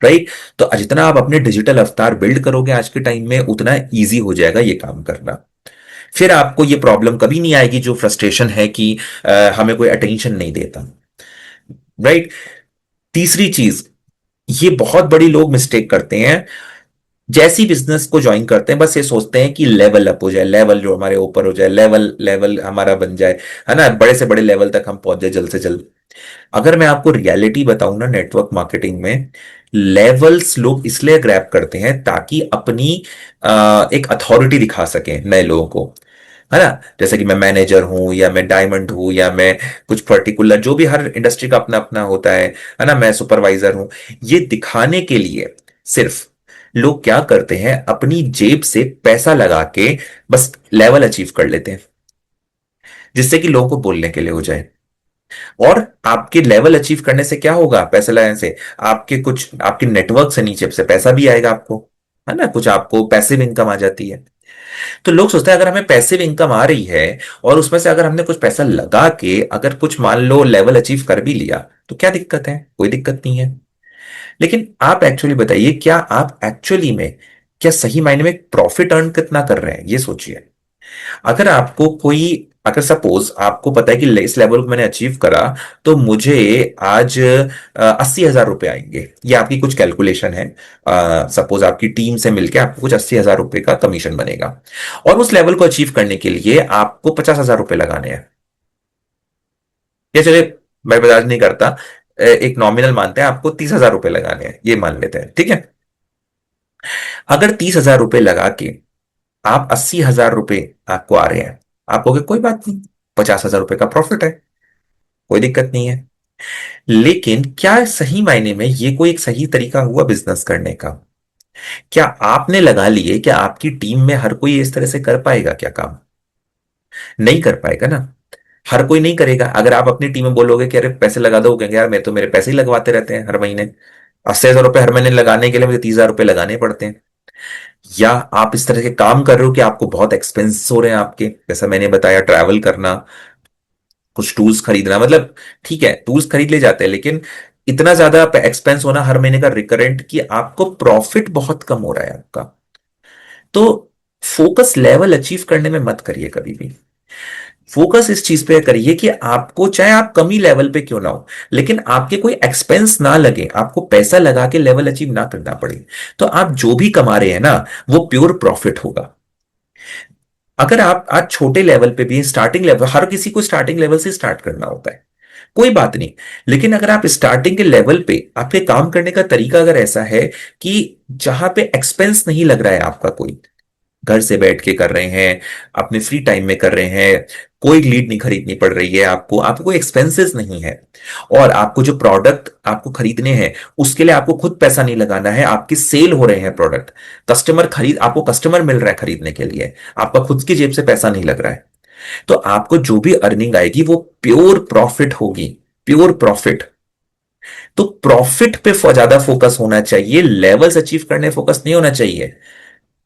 राइट। तो जितना आप अपने डिजिटल अवतार बिल्ड करोगे आज के टाइम में, उतना ईजी हो जाएगा ये काम करना। फिर आपको ये प्रॉब्लम कभी नहीं आएगी जो फ्रस्ट्रेशन है कि हमें कोई अटेंशन नहीं देता, राइट। तीसरी चीज, ये बहुत बड़ी लोग मिस्टेक करते हैं, जैसी बिजनेस को ज्वाइन करते हैं बस ये सोचते हैं कि लेवल अप हो जाए, लेवल जो हमारे ऊपर हो जाए, लेवल लेवल हमारा बन जाए, है ना, बड़े से बड़े लेवल तक हम पहुंच जाए जल्द से जल्द। अगर मैं आपको रियलिटी बताऊं ना, नेटवर्क मार्केटिंग में लेवल्स लोग इसलिए ग्रैब करते हैं ताकि अपनी एक अथॉरिटी दिखा सकें नए लोगों को, है ना। जैसे कि मैं मैनेजर हूं, या मैं डायमंड हूं, या मैं कुछ पर्टिकुलर, जो भी हर इंडस्ट्री का अपना अपना होता है ना, मैं सुपरवाइजर हूं। ये दिखाने के लिए सिर्फ लोग क्या करते हैं, अपनी जेब से पैसा लगा के बस लेवल अचीव कर लेते हैं, जिससे कि लोगों को बोलने के लिए हो जाए। और आपके लेवल अचीव करने से क्या होगा, पैसा लगाने से आपके कुछ, आपके नेटवर्क से नीचे से पैसा भी आएगा आपको, है ना, कुछ आपको पैसिव इनकम आ जाती है। तो लोग सोचते हैं अगर हमें पैसिव इनकम आ रही है, और उसमें से अगर हमने कुछ पैसा लगा के अगर कुछ मान लो लेवल अचीव कर भी लिया, तो क्या दिक्कत है, कोई दिक्कत नहीं है। लेकिन आप एक्चुअली बताइए, क्या आप एक्चुअली में, क्या सही मायने में प्रॉफिट अर्न कितना कर रहे हैं, ये सोचिए। अगर आपको कोई, अगर सपोज आपको पता है कि इस लेवल को मैंने अचीव करा, तो मुझे आज 80,000 रुपए आएंगे, ये आपकी कुछ कैलकुलेशन है। सपोज आपकी टीम से मिलकर आपको कुछ 80,000 रुपए का कमीशन बनेगा, और उस लेवल को अचीव करने के लिए आपको 50,000 रुपए लगाने हैं। या चलिए, मैं बर्दाश्त नहीं करता, एक नॉमिनल मानते हैं, आपको 30,000 रुपए लगाने हैं, ये मान लेते हैं, ठीक है। अगर 30,000 रुपए लगा के आप 80,000 रुपए आपको आ रहे हैं, आप कहोगे कोई बात नहीं, 50,000 रुपए का प्रॉफिट है, कोई दिक्कत नहीं है। लेकिन क्या सही मायने में ये कोई एक सही तरीका हुआ बिजनेस करने का? क्या आपने लगा लिए, क्या आपकी टीम में हर कोई इस तरह से कर पाएगा क्या काम? नहीं कर पाएगा ना, हर कोई नहीं करेगा। अगर आप अपनी टीम में बोलोगे कि अरे पैसे लगा दो, कहेंगे यार मैं तो, मेरे पैसे ही लगवाते रहते हैं हर महीने, 80,000 रुपए हर महीने लगाने के लिए मुझे 30,000 रुपए लगाने पड़ते हैं। या आप इस तरह के काम कर रहे हो कि आपको बहुत एक्सपेंस हो रहे हैं आपके, जैसा मैंने बताया, ट्रैवल करना, कुछ टूल्स खरीदना, मतलब ठीक है टूल्स खरीद ले जाते हैं, लेकिन इतना ज्यादा एक्सपेंस होना हर महीने का रिकरेंट, कि आपको प्रॉफिट बहुत कम हो रहा है आपका। तो फोकस लेवल अचीव करने में मत करिए कभी भी, फोकस इस चीज पे करिए कि आपको, चाहे आप कम ही लेवल पे क्यों ना हो, लेकिन आपके कोई एक्सपेंस ना लगे, आपको पैसा लगा के लेवल अचीव ना करना पड़े, तो आप जो भी कमा रहे हैं ना, वो प्योर प्रॉफिट होगा। अगर आप आज छोटे लेवल पे भी, स्टार्टिंग लेवल, हर किसी को स्टार्टिंग लेवल से स्टार्ट करना होता है, कोई बात नहीं। लेकिन अगर आप स्टार्टिंग के लेवल पे, आपके काम करने का तरीका अगर ऐसा है कि जहां पे एक्सपेंस नहीं लग रहा है आपका, कोई घर से बैठ के कर रहे हैं, अपने फ्री टाइम में कर रहे हैं, कोई लीड नहीं खरीदनी पड़ रही है आपको, आपको कोई एक्सपेंसेस नहीं है, और आपको जो प्रोडक्ट आपको खरीदने हैं उसके लिए आपको खुद पैसा नहीं लगाना है, आपकी सेल हो रहे हैं प्रोडक्ट, कस्टमर खरीद, आपको कस्टमर मिल रहा है खरीदने के लिए, आपका खुद की जेब से पैसा नहीं लग रहा है, तो आपको जो भी अर्निंग आएगी वो प्योर प्रॉफिट होगी, प्योर प्रॉफिट। तो प्रॉफिट पे ज्यादा फोकस होना चाहिए, लेवल्स अचीव करने फोकस नहीं होना चाहिए।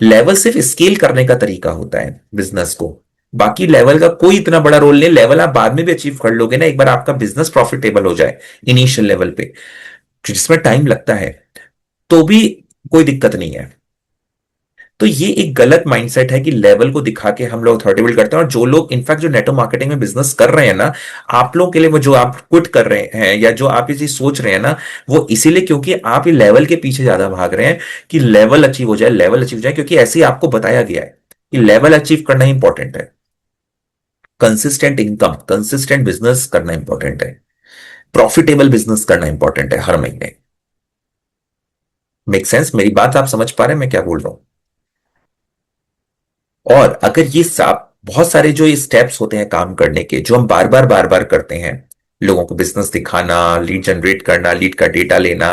लेवल सिर्फ स्केल करने का तरीका होता है बिजनेस को, बाकी लेवल का कोई इतना बड़ा रोल नहीं। लेवल आप बाद में भी अचीव कर लोगे ना, एक बार आपका बिजनेस प्रॉफिटेबल हो जाए इनिशियल लेवल पे, जिसमें टाइम लगता है, तो भी कोई दिक्कत नहीं है। तो ये एक गलत माइंडसेट है कि लेवल को दिखा के हम लोग अथॉरिटी बिल्ड करते हैं। और जो लोग इनफैक्ट जो नेटवर्क मार्केटिंग में बिजनेस कर रहे हैं ना, आप लोगों के लिए वो जो आप क्विट कर रहे हैं या जो आप ये चीज सोच रहे हैं ना, वो इसीलिए क्योंकि आप ये लेवल के पीछे ज्यादा भाग रहे हैं कि लेवल अचीव हो जाए, लेवल अचीव हो जाए, क्योंकि ऐसे ही आपको बताया गया है कि लेवल अचीव करना इंपॉर्टेंट है, कंसिस्टेंट इनकम, कंसिस्टेंट बिजनेस करना इंपॉर्टेंट है, प्रॉफिटेबल बिजनेस करना इंपॉर्टेंट है हर महीने। Make sense? मेरी बात आप समझ पा रहे हैं मैं क्या बोल रहा हूं? और अगर ये सब बहुत सारे जो ये स्टेप्स होते हैं काम करने के, जो हम बार बार करते हैं, लोगों को बिजनेस दिखाना, लीड जनरेट करना, लीड का डेटा लेना,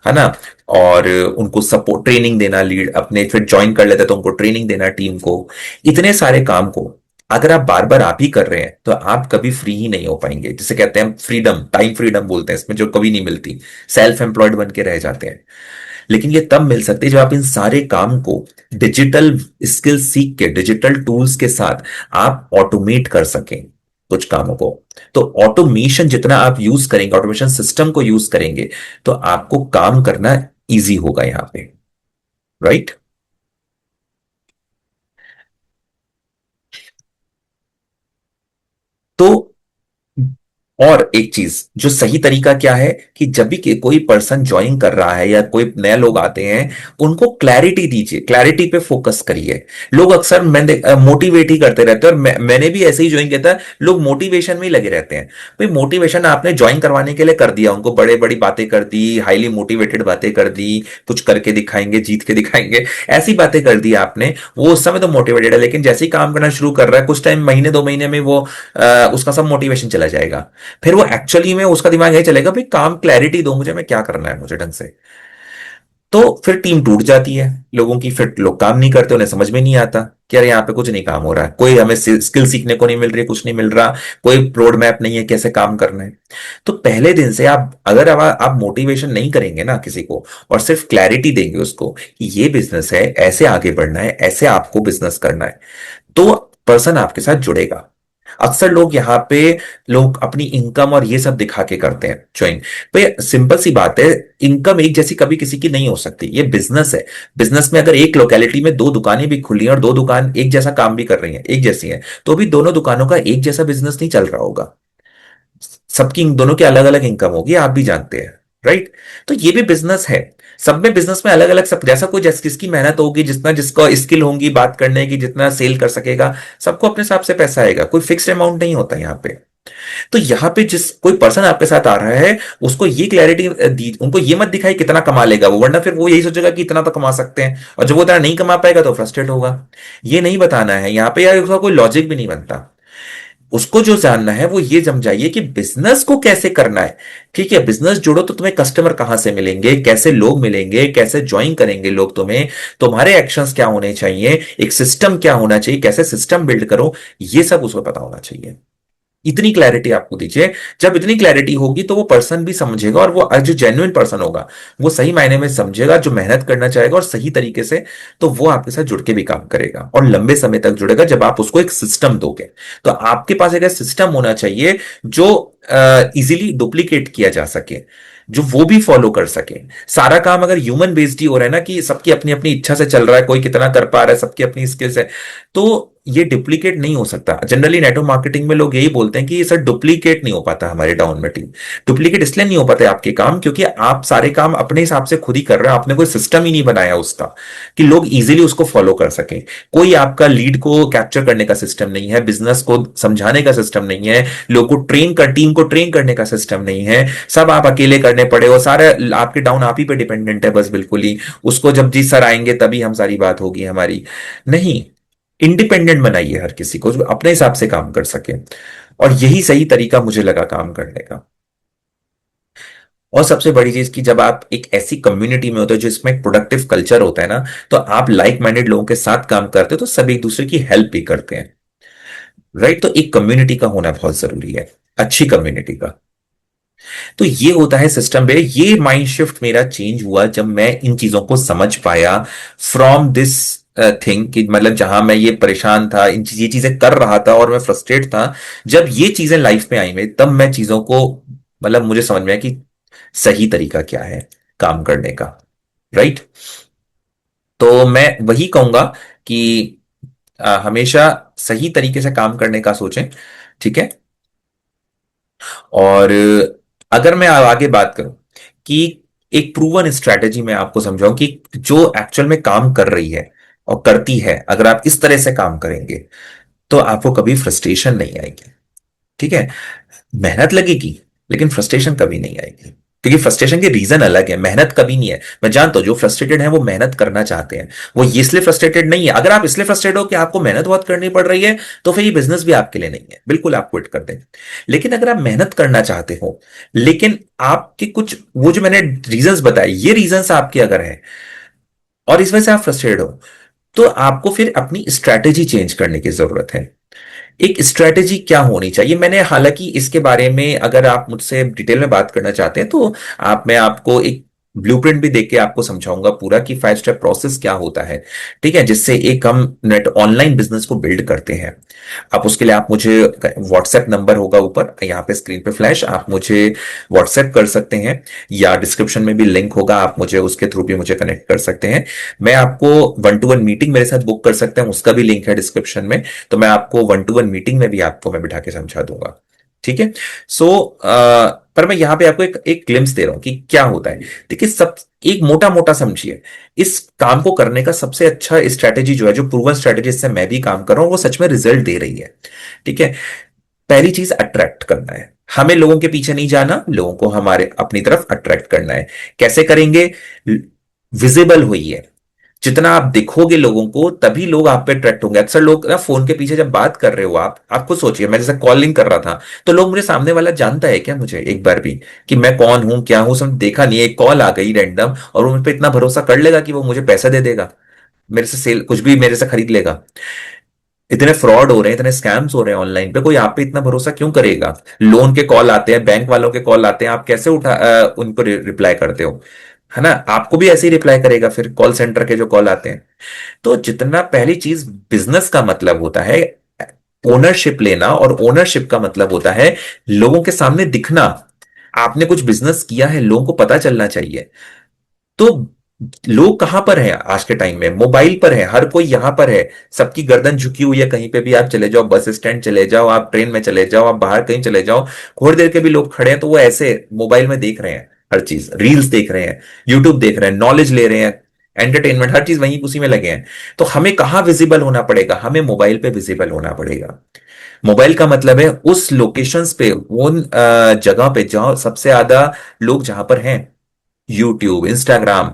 है ना, और उनको सपोर्ट ट्रेनिंग देना, लीड अपने फिर ज्वाइन कर लेते हैं तो उनको ट्रेनिंग देना टीम को, इतने सारे काम को अगर आप बार आप ही कर रहे हैं तो आप कभी फ्री ही नहीं हो पाएंगे। जिसे कहते हैं फ्रीडम, टाइम फ्रीडम बोलते हैं इसमें, जो कभी नहीं मिलती, सेल्फ एम्प्लॉयड बन के रह जाते हैं। लेकिन ये तब मिल सकती है जब आप इन सारे काम को डिजिटल स्किल सीख के, डिजिटल टूल्स के साथ आप ऑटोमेट कर सकें कुछ कामों को। तो ऑटोमेशन जितना आप यूज करेंगे, ऑटोमेशन सिस्टम को यूज करेंगे, तो आपको काम करना इजी होगा यहां पे, राइट? तो और एक चीज जो सही तरीका क्या है कि जब भी कोई पर्सन ज्वाइन कर रहा है या कोई नए लोग आते हैं, उनको क्लैरिटी दीजिए, क्लैरिटी पे फोकस करिए। लोग अक्सर मोटिवेट ही करते रहते हैं, और मैंने भी ऐसे ही ज्वाइन किया था, लोग मोटिवेशन में ही लगे रहते हैं। भाई मोटिवेशन आपने ज्वाइन करवाने के लिए कर दिया, उनको बड़े बड़ी बातें कर दी, हाईली मोटिवेटेड बातें कर दी, कुछ करके दिखाएंगे, जीत के दिखाएंगे, ऐसी बातें कर दी आपने, वो उस समय तो मोटिवेटेड है, लेकिन जैसे ही काम करना शुरू कर रहा है, कुछ टाइम, महीने 2 महीने में वो उसका सब मोटिवेशन चला जाएगा। फिर वो एक्चुअली में उसका दिमाग यही चलेगा, भाई काम क्लैरिटी दो मुझे, मैं क्या करना है मुझे ढंग से। तो फिर टीम टूट जाती है लोगों की, फिर लोग काम नहीं करते, उन्हें समझ में नहीं आता कि यार यहाँ पे कुछ नहीं काम हो रहा है, कोई हमें स्किल सीखने को नहीं मिल रही, कुछ नहीं मिल रहा, कोई रोड मैप नहीं है कैसे काम करना है। तो पहले दिन से आप अगर आप मोटिवेशन नहीं करेंगे ना किसी को, और सिर्फ क्लैरिटी देंगे उसको कि ये बिजनेस है, ऐसे आगे बढ़ना है, ऐसे आपको बिजनेस करना है, तो पर्सन आपके साथ जुड़ेगा। अक्सर लोग यहाँ पे, लोग अपनी इनकम और ये सब दिखा के करते हैं ज्वाइन। पे सिंपल सी बात है, इनकम एक जैसी कभी किसी की नहीं हो सकती, ये बिजनेस है। बिजनेस में अगर एक लोकेलिटी में दो दुकानें भी खुली हैं और दो दुकान एक जैसा काम भी कर रही हैं, एक जैसी हैं, तो भी दोनों दुकानों का एक जैसा बिजनेस नहीं चल रहा होगा, सबकी दोनों की अलग अलग इनकम होगी, आप भी जानते हैं, राइट? तो ये भी बिजनेस है। सब में बिजनेस में अलग अलग, सब जैसा कोई जिसकी मेहनत होगी, जितना जिसका स्किल होगी बात करने की, जितना सेल कर सकेगा, सबको अपने हिसाब से पैसा आएगा, कोई फिक्स्ड अमाउंट नहीं होता यहाँ पे। तो यहाँ पे जिस कोई पर्सन आपके साथ आ रहा है, उसको ये क्लैरिटी दी, उनको ये मत दिखाई कितना कमा लेगा वो, वरना फिर वो यही सोचेगा कि इतना तो कमा सकते हैं, और जब वो इतना नहीं कमा पाएगा तो फ्रस्ट्रेट होगा। ये नहीं बताना है यहाँ पे, यार उसका कोई लॉजिक भी नहीं बनता। उसको जो जानना है वो ये समझाइए कि बिजनेस को कैसे करना है। ठीक है, बिजनेस जुड़ो तो तुम्हें कस्टमर कहां से मिलेंगे, कैसे लोग मिलेंगे, कैसे ज्वाइन करेंगे लोग तुम्हें, तुम्हारे एक्शंस क्या होने चाहिए, एक सिस्टम क्या होना चाहिए, कैसे सिस्टम बिल्ड करो, ये सब उसको पता होना चाहिए। इतनी क्लैरिटी आपको दीजिए। जब इतनी क्लैरिटी होगी तो वो पर्सन भी समझेगा, और वो जो जेन्युइन पर्सन होगा वो सही मायने में समझेगा, जो मेहनत करना चाहेगा और सही तरीके से, तो वो आपके साथ जुड़ के भी काम करेगा और लंबे समय तक जुड़ेगा जब आप उसको एक सिस्टम दोगे। तो आपके पास एक सिस्टम होना चाहिए जो इजीली डुप्लीकेट किया जा सके, जो वो भी फॉलो कर सके। सारा काम अगर ह्यूमन बेस्ड ही हो रहा है ना, कि सबकी अपनी अपनी इच्छा से चल रहा है, कोई कितना कर पा रहा है, सबकी अपनी स्किल्स है, तो ये डुप्लीकेट नहीं हो सकता। जनरली नेटवर्क मार्केटिंग में लोग यही बोलते हैं कि ये सर डुप्लीकेट नहीं हो पाता हमारे डाउन में टीम। डुप्लीकेट इसलिए नहीं हो पाते आपके काम क्योंकि आप सारे काम अपने हिसाब से खुद ही कर रहे हो, आपने कोई सिस्टम ही नहीं बनाया उसका कि लोग इजीली उसको फॉलो कर सकें। कोई आपका लीड को कैप्चर करने का सिस्टम नहीं है, बिजनेस को समझाने का सिस्टम नहीं है, लोग को ट्रेन कर टीम को ट्रेन करने का सिस्टम नहीं है। सब आप अकेले करने पड़े हो, सारे आपके डाउन आप ही पे डिपेंडेंट है बस बिल्कुल ही। उसको जब जी सर आएंगे तभी हम सारी बात होगी हमारी। नहीं, इंडिपेंडेंट बनाइए हर किसी को जो अपने हिसाब से काम कर सके। और यही सही तरीका मुझे लगा काम करने का। और सबसे बड़ी चीज कि जब आप एक ऐसी कम्युनिटी में होते हो जिसमें एक प्रोडक्टिव कल्चर होता है ना, तो आप लाइक माइंडेड लोगों के साथ काम करते हो तो सब एक दूसरे की हेल्प भी करते हैं। राइट, तो एक कम्युनिटी का होना बहुत जरूरी है, अच्छी कम्युनिटी का। तो ये होता है सिस्टम पे। ये माइंड शिफ्ट मेरा चेंज हुआ जब मैं इन चीजों को समझ पाया फ्रॉम दिस थिंग कि मतलब जहां मैं ये परेशान था, ये चीजें कर रहा था और मैं फ्रस्ट्रेट था। जब ये चीजें लाइफ में आई में तब मैं चीजों को मतलब मुझे समझ में आया कि सही तरीका क्या है काम करने का। राइट। तो मैं वही कहूंगा कि हमेशा सही तरीके से काम करने का सोचें। ठीक है। और अगर मैं आगे बात करूं कि एक प्रूवन स्ट्रैटेजी मैं आपको समझाऊं कि जो एक्चुअल में काम कर रही है और करती है, अगर आप इस तरह से काम करेंगे तो आपको कभी फ्रस्ट्रेशन नहीं आएगी। ठीक है। मेहनत लगेगी लेकिन फ्रस्ट्रेशन कभी नहीं आएगी, क्योंकि फ्रस्ट्रेशन के रीजन अलग है, मेहनत कभी नहीं है। मैं जानता हूं जो फ्रस्ट्रेटेड है वो मेहनत करना चाहते हैं, वो ये इसलिए फ्रस्ट्रेटेड नहीं है। अगर आप इसलिए फ्रस्ट्रेटेड हो कि आपको मेहनत बहुत करनी पड़ रही है तो फिर ये बिजनेस भी आपके लिए नहीं है, बिल्कुल आप क्विट कर दें। लेकिन अगर आप मेहनत करना चाहते हो लेकिन आपके कुछ वो जो मैंने रीजंस बताए ये रीजंस आपके अगर हैं और इस वजह से आप फ्रस्ट्रेटेड हो, तो आपको फिर अपनी स्ट्रैटेजी चेंज करने की जरूरत है। एक स्ट्रैटेजी क्या होनी चाहिए, मैंने हालांकि इसके बारे में अगर आप मुझसे डिटेल में बात करना चाहते हैं तो आप मैं आपको एक ब्लूप्रिंट भी देके आपको समझाऊंगा पूरा कि 5 स्टेप प्रोसेस क्या होता है। ठीक है, जिससे एक हम नेट ऑनलाइन बिजनेस को बिल्ड करते हैं। आप उसके लिए आप मुझे व्हाट्सएप नंबर होगा ऊपर यहाँ पे स्क्रीन पे फ्लैश, आप मुझे व्हाट्सएप कर सकते हैं या डिस्क्रिप्शन में भी लिंक होगा, आप मुझे उसके थ्रू भी मुझे कनेक्ट कर सकते हैं। मैं आपको 1-to-1 मीटिंग मेरे साथ बुक कर सकते हैं, उसका भी लिंक है डिस्क्रिप्शन में। तो मैं आपको 1-to-1 मीटिंग में भी आपको मैं बिठा के समझा दूंगा। ठीक है। सो पर मैं यहां पे आपको एक ग्लिम्स दे रहा हूं कि क्या होता है। देखिए, सब एक मोटा मोटा समझिए, इस काम को करने का सबसे अच्छा स्ट्रैटेजी जो है, जो प्रूवन स्ट्रैटेजी से मैं भी काम कर रहा हूं, वो सच में रिजल्ट दे रही है। ठीक है। पहली चीज अट्रैक्ट करना है, हमें लोगों के पीछे नहीं जाना, लोगों को हमारे अपनी तरफ अट्रैक्ट करना है। कैसे करेंगे? विजिबल होइए। जितना आप दिखोगे लोगों को तभी लोग आप पे अट्रैक्ट होंगे। अक्सर लोग ना फोन के पीछे जब बात कर रहे हो, आप खुद सोचिए, मैं जैसे कॉलिंग कर रहा था तो लोग मुझे सामने वाला जानता है क्या मुझे एक बार भी कि मैं कौन हूं क्या हूं, सब देखा नहीं है। एक कॉल आ गई रैंडम और वो मुझ पे इतना भरोसा कर लेगा कि वो मुझे पैसा दे देगा, मेरे से सेल कुछ भी मेरे से खरीद लेगा। इतने फ्रॉड हो रहे हैं, इतने स्कैम्स हो रहे हैं ऑनलाइन पे, कोई आप पे इतना भरोसा क्यों करेगा? लोन के कॉल आते हैं, बैंक वालों के कॉल आते हैं, आप कैसे उनको रिप्लाई करते हो? है ना, आपको भी ऐसे ही रिप्लाई करेगा फिर कॉल सेंटर के जो कॉल आते हैं। तो जितना पहली चीज, बिजनेस का मतलब होता है ओनरशिप लेना, और ओनरशिप का मतलब होता है लोगों के सामने दिखना। आपने कुछ बिजनेस किया है, लोगों को पता चलना चाहिए। तो लोग कहां पर हैं आज के टाइम में? मोबाइल पर है, हर कोई यहां पर है, सबकी गर्दन झुकी हुई है। कहीं पे भी आप चले जाओ, बस स्टैंड चले जाओ, आप ट्रेन में चले जाओ, आप बाहर कहीं चले जाओ, थोड़ी देर के भी लोग खड़े हैं तो वो ऐसे मोबाइल में देख रहे हैं, हर चीज रील्स देख रहे हैं, यूट्यूब देख रहे हैं, नॉलेज ले रहे हैं, एंटरटेनमेंट हर चीज वहीं उसी में लगे हैं। तो हमें कहां विजिबल होना पड़ेगा? हमें मोबाइल पे विजिबल होना पड़ेगा। मोबाइल का मतलब है उस लोकेशंस पे, उन जगह पे जहां सबसे ज्यादा लोग जहां पर हैं, यूट्यूब, इंस्टाग्राम।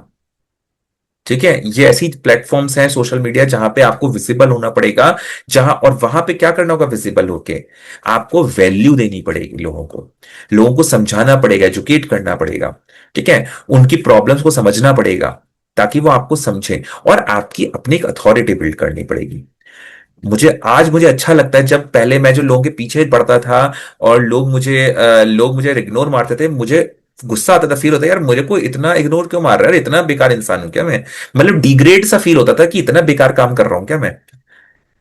ठीक है, ये ऐसी प्लेटफॉर्म्स हैं सोशल मीडिया जहां पे आपको विजिबल होना पड़ेगा। जहां और वहां पे क्या करना होगा विजिबल होके? आपको वैल्यू देनी पड़ेगी लोगों को, लोगों को समझाना पड़ेगा, एजुकेट करना पड़ेगा। ठीक है, उनकी प्रॉब्लम्स को समझना पड़ेगा ताकि वो आपको समझे, और आपकी अपनी एक अथॉरिटी बिल्ड करनी पड़ेगी। मुझे अच्छा लगता है जब पहले मैं जो लोगों के पीछे पड़ता था और लोग मुझे इग्नोर मारते थे, मुझे गुस्सा आता था, फील होता है यार मुझे को इतना इग्नोर क्यों मार रहा है, इतना बेकार इंसान हूं क्या मैं? मतलब डिग्रेड सा फील होता था कि इतना बेकार काम कर रहा हूं क्या मैं।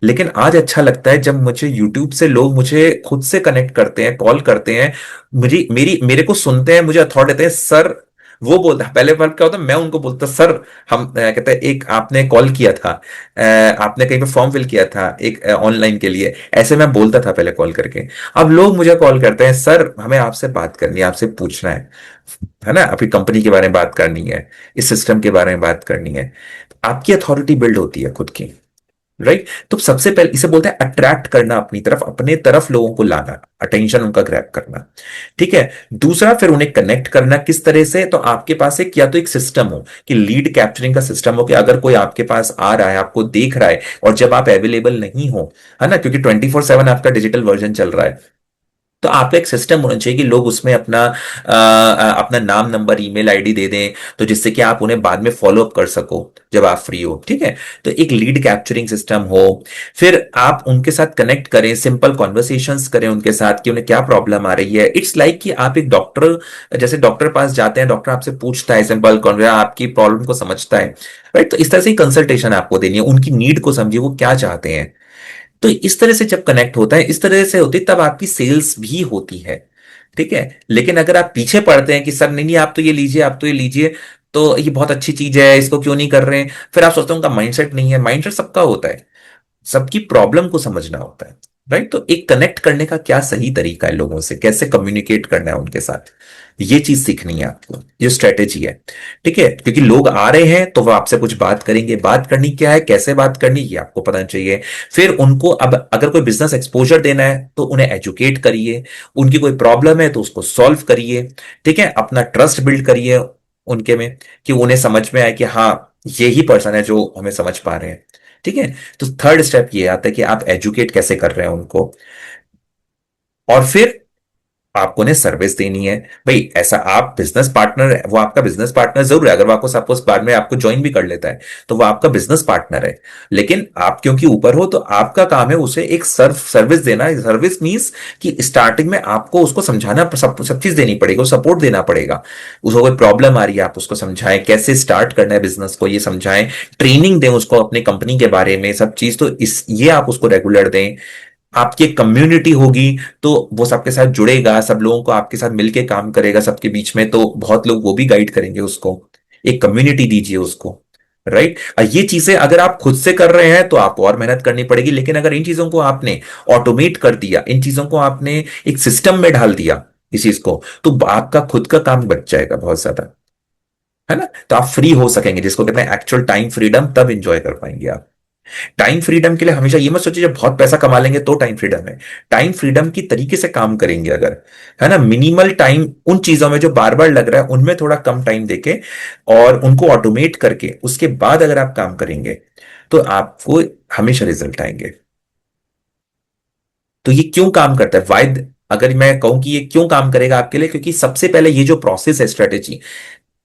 लेकिन आज अच्छा लगता है जब मुझे यूट्यूब से लोग मुझे खुद से कनेक्ट करते हैं, कॉल करते हैं, मेरे को सुनते हैं, मुझे अथॉरिटी देते हैं, सर वो बोलता, पहले बार क्या होता, मैं उनको बोलता सर, हम कहते हैं एक आपने कॉल किया था, आपने कहीं पे फॉर्म फिल किया था एक ऑनलाइन के लिए, ऐसे मैं बोलता था पहले कॉल करके। अब लोग मुझे कॉल करते हैं, सर हमें आपसे बात करनी है, आपसे पूछना है ना, आपकी कंपनी के बारे में बात करनी है, इस सिस्टम के बारे में बात करनी है। आपकी अथॉरिटी बिल्ड होती है खुद की, राइट। तो सबसे पहले इसे बोलते हैं अट्रैक्ट करना, अपने तरफ लोगों को लाना, अटेंशन उनका ग्रैब करना। ठीक है। दूसरा, फिर उन्हें कनेक्ट करना किस तरह से, तो आपके पास एक या तो एक सिस्टम हो कि लीड कैप्चरिंग का सिस्टम हो, कि अगर कोई आपके पास आ रहा है, आपको देख रहा है, और जब आप अवेलेबल नहीं हो, है ना, क्योंकि 24/7 आपका डिजिटल वर्जन चल रहा है, तो आपका एक सिस्टम होना चाहिए कि लोग उसमें अपना नाम, नंबर, ईमेल आईडी दे दें, तो जिससे कि आप उन्हें बाद में फॉलो अप कर सको जब आप फ्री हो। ठीक है। तो एक लीड कैप्चरिंग सिस्टम हो। फिर आप उनके साथ कनेक्ट करें, सिंपल कॉन्वर्सेशंस करें उनके साथ कि उन्हें क्या प्रॉब्लम आ रही है। इट्स लाइक कि आप एक डॉक्टर, जैसे डॉक्टर पास जाते हैं, डॉक्टर आपसे पूछता है, सिंपल आपकी प्रॉब्लम को समझता है, राइट। तो इस तरह से कंसल्टेशन आपको देनी है, उनकी नीड को समझिए, वो क्या चाहते हैं। तो इस तरह से जब कनेक्ट होता है, इस तरह से होती है, तब आपकी सेल्स भी होती है। ठीक है। लेकिन अगर आप पीछे पड़ते हैं कि सर नहीं नहीं, आप तो ये लीजिए, आप तो ये लीजिए, तो ये बहुत अच्छी चीज है, इसको क्यों नहीं कर रहे हैं, फिर आप सोचते हैं उनका माइंडसेट नहीं है। माइंडसेट सबका होता है, सबकी प्रॉब्लम को समझना होता है, राइट। तो एक कनेक्ट करने का क्या सही तरीका है, लोगों से कैसे कम्युनिकेट करना है उनके साथ, ये चीज सीखनी है आपको, ये स्ट्रेटेजी है। ठीक है। क्योंकि लोग आ रहे हैं तो वो आपसे कुछ बात करेंगे, बात करनी क्या है, कैसे बात करनी, ये आपको पता चाहिए। फिर उनको अब अगर कोई बिजनेस एक्सपोजर देना है तो उन्हें एजुकेट करिए, उनकी कोई प्रॉब्लम है तो उसको सॉल्व करिए। ठीक है। अपना ट्रस्ट बिल्ड करिए उनके में, कि उन्हें समझ में आए कि हाँ, ये ही पर्सन है जो हमें समझ पा रहे हैं। ठीक है। तो थर्ड स्टेप ये आता है कि आप एजुकेट कैसे कर रहे हैं उनको, और फिर आपको ने सर्विस देनी है। भाई ऐसा, आप बिजनेस पार्टनर है, वो आपका बिजनेस पार्टनर जरूर है, अगर वो आपको सपोज बाद में आपको ज्वाइन भी कर लेता है, तो वो आपका बिजनेस पार्टनर है। लेकिन आप क्योंकि ऊपर हो, तो आपका काम है उसे एक सर्विस देना। सर्विस मीन्स कि स्टार्टिंग में आपको उसको समझाना, सब चीज देनी पड़ेगी, सपोर्ट देना पड़ेगा। उसको कोई प्रॉब्लम आ रही है, आप उसको समझाएं कैसे स्टार्ट करना है बिजनेस को, ये समझाएं। ट्रेनिंग दें उसको अपनी कंपनी के बारे में, सब चीज, तो इस ये आप उसको रेगुलर दें। आपकी एक कम्युनिटी होगी, तो वो सबके साथ जुड़ेगा, सब लोगों को आपके साथ मिलके काम करेगा सबके बीच में, तो बहुत लोग वो भी गाइड करेंगे उसको। एक कम्युनिटी दीजिए उसको, राइट। ये चीजें अगर आप खुद से कर रहे हैं तो आपको और मेहनत करनी पड़ेगी, लेकिन अगर इन चीजों को आपने ऑटोमेट कर दिया, इन चीजों को आपने एक सिस्टम में ढाल दिया इस चीज को, तो आपका खुद का काम बच जाएगा बहुत ज्यादा, है ना। तो आप फ्री हो सकेंगे, जिसको कहते हैं एक्चुअल टाइम फ्रीडम, तब इंजॉय कर पाएंगे आप। टाइम फ्रीडम के लिए हमेशा ये मत सोचिए जब बहुत पैसा कमा लेंगे तो टाइम फ्रीडम है। टाइम फ्रीडम की तरीके से काम करेंगे अगर, है ना, मिनिमल टाइम उन चीजों में जो बार बार लग रहा है उनमें थोड़ा कम टाइम देके, और उनको ऑटोमेट करके उसके बाद अगर आप काम करेंगे, तो आपको हमेशा रिजल्ट आएंगे। तो ये क्यों काम करता है, वाइद, अगर मैं कहूं कि ये क्यों काम करेगा आपके लिए, क्योंकि सबसे पहले ये जो प्रोसेस है, strategy,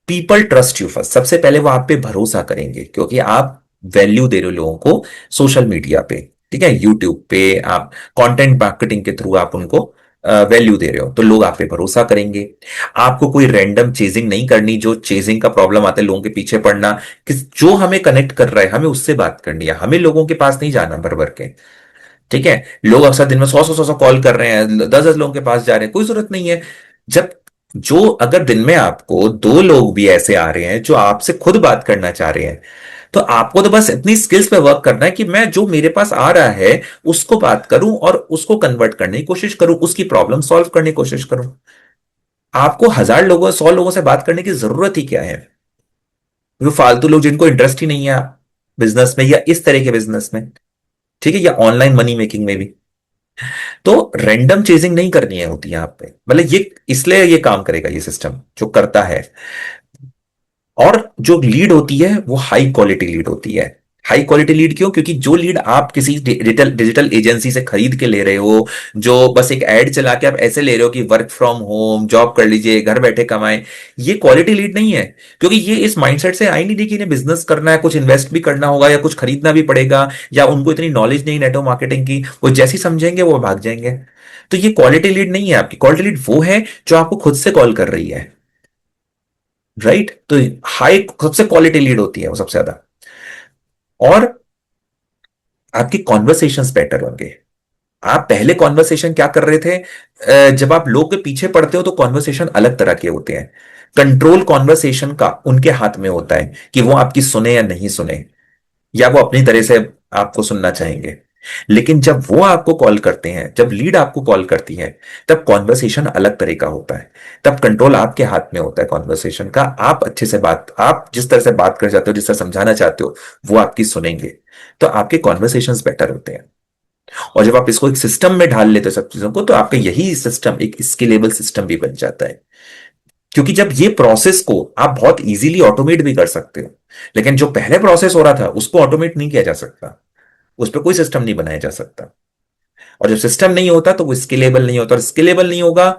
people trust you first. सबसे पहले वो आप पे भरोसा करेंगे, क्योंकि आप वैल्यू दे रहे हो लोगों को सोशल मीडिया पे। ठीक है। यूट्यूब पे आप कंटेंट मार्केटिंग के थ्रू आप उनको वैल्यू दे रहे हो, तो लोग आप पे भरोसा करेंगे। आपको कोई रैंडम चेजिंग नहीं करनी, जो चेजिंग का प्रॉब्लम आता है लोगों के पीछे पड़ना, कि जो हमें कनेक्ट कर रहा है हमें उससे बात करनी है, हमें लोगों के पास नहीं जाना भर भर के। ठीक है। लोग अक्सर दिन में 100 कॉल कर रहे हैं, 10 10 लोगों के पास जा रहे हैं, कोई जरूरत नहीं है। जब जो अगर दिन में आपको 2 लोग भी ऐसे आ रहे हैं जो आपसे खुद बात करना चाह रहे हैं, तो आपको तो बस इतनी स्किल्स पे वर्क करना है कि मैं जो मेरे पास आ रहा है उसको बात करूं, और उसको कन्वर्ट करने की कोशिश करूं, उसकी प्रॉब्लम सॉल्व करने की कोशिश करूं। आपको 1000 लोगों, 100 लोगों से बात करने की जरूरत ही क्या है। वो फालतू लोग जिनको इंटरेस्ट ही नहीं है बिजनेस में, या इस तरह के बिजनेस में, ठीक है, या ऑनलाइन मनी मेकिंग में भी। तो रैंडम चेजिंग नहीं करनी है होती है आप पे, मतलब ये इसलिए ये काम करेगा ये सिस्टम जो करता है। और जो लीड होती है वो हाई क्वालिटी लीड होती है। हाई क्वालिटी लीड क्यों, क्योंकि जो लीड आप किसी डिजिटल डिजिटल एजेंसी से खरीद के ले रहे हो, जो बस एक एड चला के आप ऐसे ले रहे हो कि वर्क फ्रॉम होम जॉब कर लीजिए, घर बैठे कमाएं, ये क्वालिटी लीड नहीं है। क्योंकि ये इस माइंडसेट से आई नहीं थी कि इन्हें बिजनेस करना है, कुछ इन्वेस्ट भी करना होगा या कुछ खरीदना भी पड़ेगा, या उनको इतनी नॉलेज नहीं नेटवर्क मार्केटिंग की, वो जैसी समझेंगे वो भाग जाएंगे। तो ये क्वालिटी लीड नहीं है आपकी। क्वालिटी लीड वो है जो आपको खुद से कॉल कर रही है, राइट। तो हाई सबसे क्वालिटी लीड होती है वो सबसे ज्यादा। और आपकी कॉन्वर्सेशंस बेटर होंगे। आप पहले कॉन्वर्सेशन क्या कर रहे थे, जब आप लोग के पीछे पड़ते हो तो कॉन्वर्सेशन अलग तरह के होते हैं। कंट्रोल कॉन्वर्सेशन का उनके हाथ में होता है कि वो आपकी सुने या नहीं सुने, या वो अपनी तरह से आपको सुनना चाहेंगे। लेकिन जब वो आपको कॉल करते हैं, जब लीड आपको कॉल करती है, तब कॉन्वर्सेशन अलग तरह का होता है। तब कंट्रोल आपके हाथ में होता है कॉन्वर्सेशन का। आप अच्छे से बात, आप जिस तरह से बात कर चाहते हो, जिस तरह समझाना चाहते हो, वो आपकी सुनेंगे। तो आपके कॉन्वर्सेशंस बेटर होते हैं। और जब आप इसको एक सिस्टम में ढाल लेते हो सब चीजों को, तो आपका यही सिस्टम एक स्केलेबल सिस्टम भी बन जाता है। क्योंकि जब ये प्रोसेस को आप बहुत इजीली ऑटोमेट भी कर सकते हो, लेकिन जो पहले प्रोसेस हो रहा था उसको ऑटोमेट नहीं किया जा सकता, उस पर कोई सिस्टम नहीं बनाया जा सकता। और जब सिस्टम नहीं होता तो वो स्केलेबल नहीं होता, और स्केलेबल नहीं होगा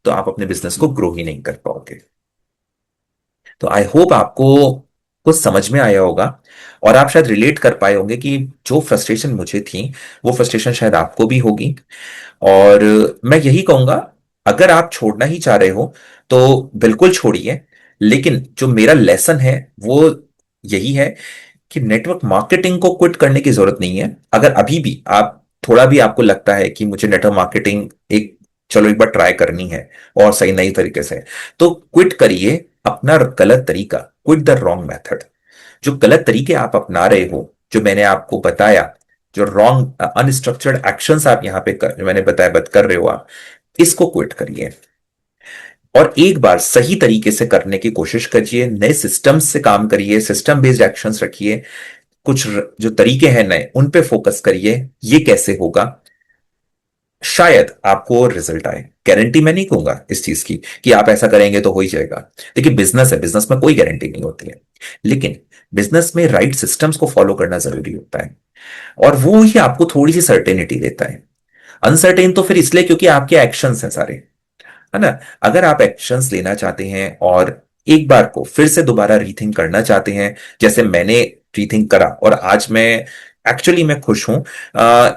तो आप अपने बिजनेस को ग्रो ही नहीं कर पाओगे। तो आई होप आपको कुछ समझ में आया होगा, और आप शायद रिलेट कर पाए होंगे कि जो फ्रस्ट्रेशन मुझे थी, वो फ्रस्ट्रेशन शायद आपको भी होगी। और मैं यही कहूंगा, अगर आप छोड़ना ही चाह रहे हो तो बिल्कुल छोड़िए। लेकिन जो मेरा लेसन है वो यही है कि नेटवर्क मार्केटिंग को क्विट करने की जरूरत नहीं है। अगर अभी भी आप थोड़ा भी आपको लगता है कि मुझे नेटवर्क मार्केटिंग एक, चलो एक बार ट्राई करनी है और सही नई तरीके से, तो क्विट करिए अपना गलत तरीका, क्विट द रॉन्ग मेथड। जो गलत तरीके आप अपना रहे हो, जो मैंने आपको बताया, जो रॉन्ग अनस्ट्रक्चर्ड एक्शंस आप यहां पे जो मैंने बताया बत कर रहे हो आप, इसको क्विट करिए और एक बार सही तरीके से करने की कोशिश करिए। नए सिस्टम से काम करिए, सिस्टम बेस्ड एक्शंस रखिए। कुछ जो तरीके हैं नए, उन पे फोकस करिए। ये कैसे होगा, शायद आपको रिजल्ट आए। गारंटी मैं नहीं कहूंगा इस चीज की कि आप ऐसा करेंगे तो हो ही जाएगा। देखिए बिजनेस है, बिजनेस में कोई गारंटी नहीं होती है, लेकिन बिजनेस में राइट सिस्टम्स को फॉलो करना जरूरी होता है, और वो ही आपको थोड़ी सी सर्टेनिटी देता है। अनसर्टेन तो फिर इसलिए क्योंकि आपके एक्शंस हैं सारे, है ना। अगर आप एक्शंस लेना चाहते हैं और एक बार को फिर से दोबारा रीथिंक करना चाहते हैं, जैसे मैंने रीथिंक करा और आज मैं एक्चुअली मैं खुश हूं,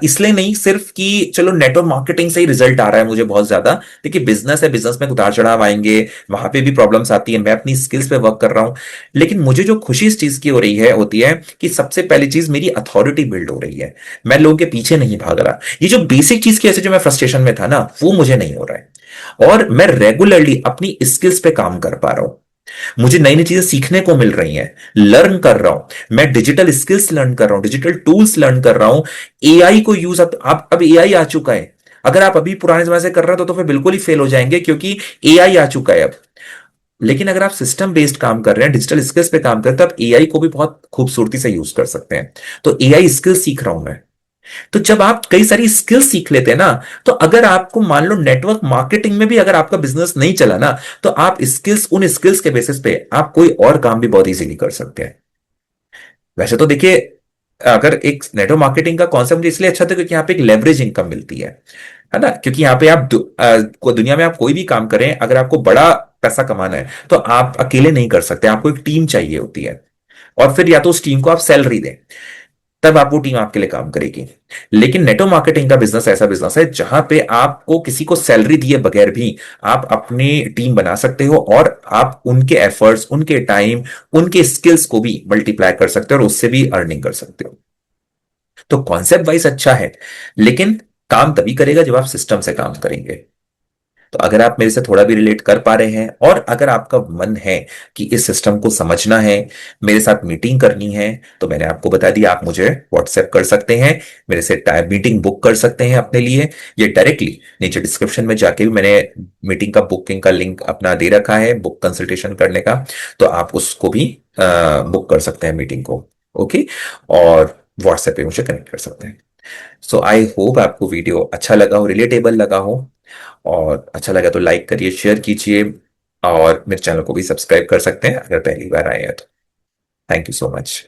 इसलिए नहीं सिर्फ कि चलो नेटवर्क मार्केटिंग से ही रिजल्ट आ रहा है मुझे बहुत ज्यादा। देखिए बिजनेस है, बिजनेस में उतार चढ़ाव आएंगे, वहां पे भी प्रॉब्लम्स आती है, मैं अपनी स्किल्स पे वर्क कर रहा हूं। लेकिन मुझे जो खुशी इस चीज की हो रही है होती है कि सबसे पहली चीज मेरी अथॉरिटी बिल्ड हो रही है। मैं लोगों के पीछे नहीं भाग रहा। ये जो बेसिक चीज की वजह से जो मैं फ्रस्ट्रेशन में था ना, वो मुझे नहीं हो रहा है, और मैं रेगुलरली अपनी स्किल्स पे काम कर पा रहा हूं। मुझे नई नई चीजें सीखने को मिल रही हैं, लर्न कर रहा हूं, मैं डिजिटल स्किल्स लर्न कर रहा हूं, डिजिटल टूल्स लर्न कर रहा हूं। एआई को यूज, अब एआई आ चुका है। अगर आप अभी पुराने जमाने से कर रहे हो तो फिर बिल्कुल ही फेल हो जाएंगे, क्योंकि एआई आ चुका है अब। लेकिन अगर आप सिस्टम बेस्ड काम कर रहे हैं, डिजिटल स्किल्स पे काम कर रहे हैं, तो आप एआई को भी बहुत खूबसूरती से यूज कर सकते हैं। तो एआई स्किल सीख रहा हूं मैं। तो जब आप कई सारी स्किल सीख लेते हैं ना, तो अगर आपको मान लो नेटवर्क मार्केटिंग में भी अगर आपका बिजनेस नहीं चला ना, तो आप स्किल्स, उन स्किल्स के बेसिस पे आप कोई और काम भी बहुत इजीली कर सकते हैं। वैसे तो देखिए, अगर एक नेटवर्क मार्केटिंग का कॉन्सेप्ट मुझे इसलिए अच्छा था क्योंकि यहाँ पे एक लेवरेज इनकम मिलती है ना। क्योंकि यहाँ पे आप दुनिया में आप कोई भी काम करें, अगर आपको बड़ा पैसा कमाना है तो आप अकेले नहीं कर सकते, आपको एक टीम चाहिए होती है। और फिर या तो उस टीम को आप सैलरी दें, तब आप वो टीम आपके लिए काम करेगी। लेकिन नेटवर्क मार्केटिंग का बिजनेस ऐसा बिजनेस है जहां पे आपको किसी को सैलरी दिए बगैर भी आप अपनी टीम बना सकते हो, और आप उनके एफर्ट्स, उनके टाइम, उनके स्किल्स को भी मल्टीप्लाई कर सकते हो और उससे भी अर्निंग कर सकते हो। तो कॉन्सेप्ट वाइज अच्छा है, लेकिन काम तभी करेगा जब आप सिस्टम से काम करेंगे। तो अगर आप मेरे से थोड़ा भी रिलेट कर पा रहे हैं, और अगर आपका मन है कि इस सिस्टम को समझना है, मेरे साथ मीटिंग करनी है, तो मैंने आपको बता दिया, आप मुझे व्हाट्सएप कर सकते हैं, मेरे से मीटिंग बुक कर सकते हैं अपने लिए। ये डायरेक्टली नीचे डिस्क्रिप्शन में जाके भी मैंने मीटिंग का बुकिंग का लिंक अपना दे रखा है, बुक कंसल्टेशन करने का। तो आप उसको भी बुक कर सकते हैं मीटिंग को। ओके, और व्हाट्सएप पे मुझे कनेक्ट कर सकते हैं। सो आई होप आपको वीडियो अच्छा लगा हो, रिलेटेबल लगा हो, और अच्छा लगा तो लाइक करिए, शेयर कीजिए, और मेरे चैनल को भी सब्सक्राइब कर सकते हैं अगर पहली बार आए हैं तो। Thank you so much.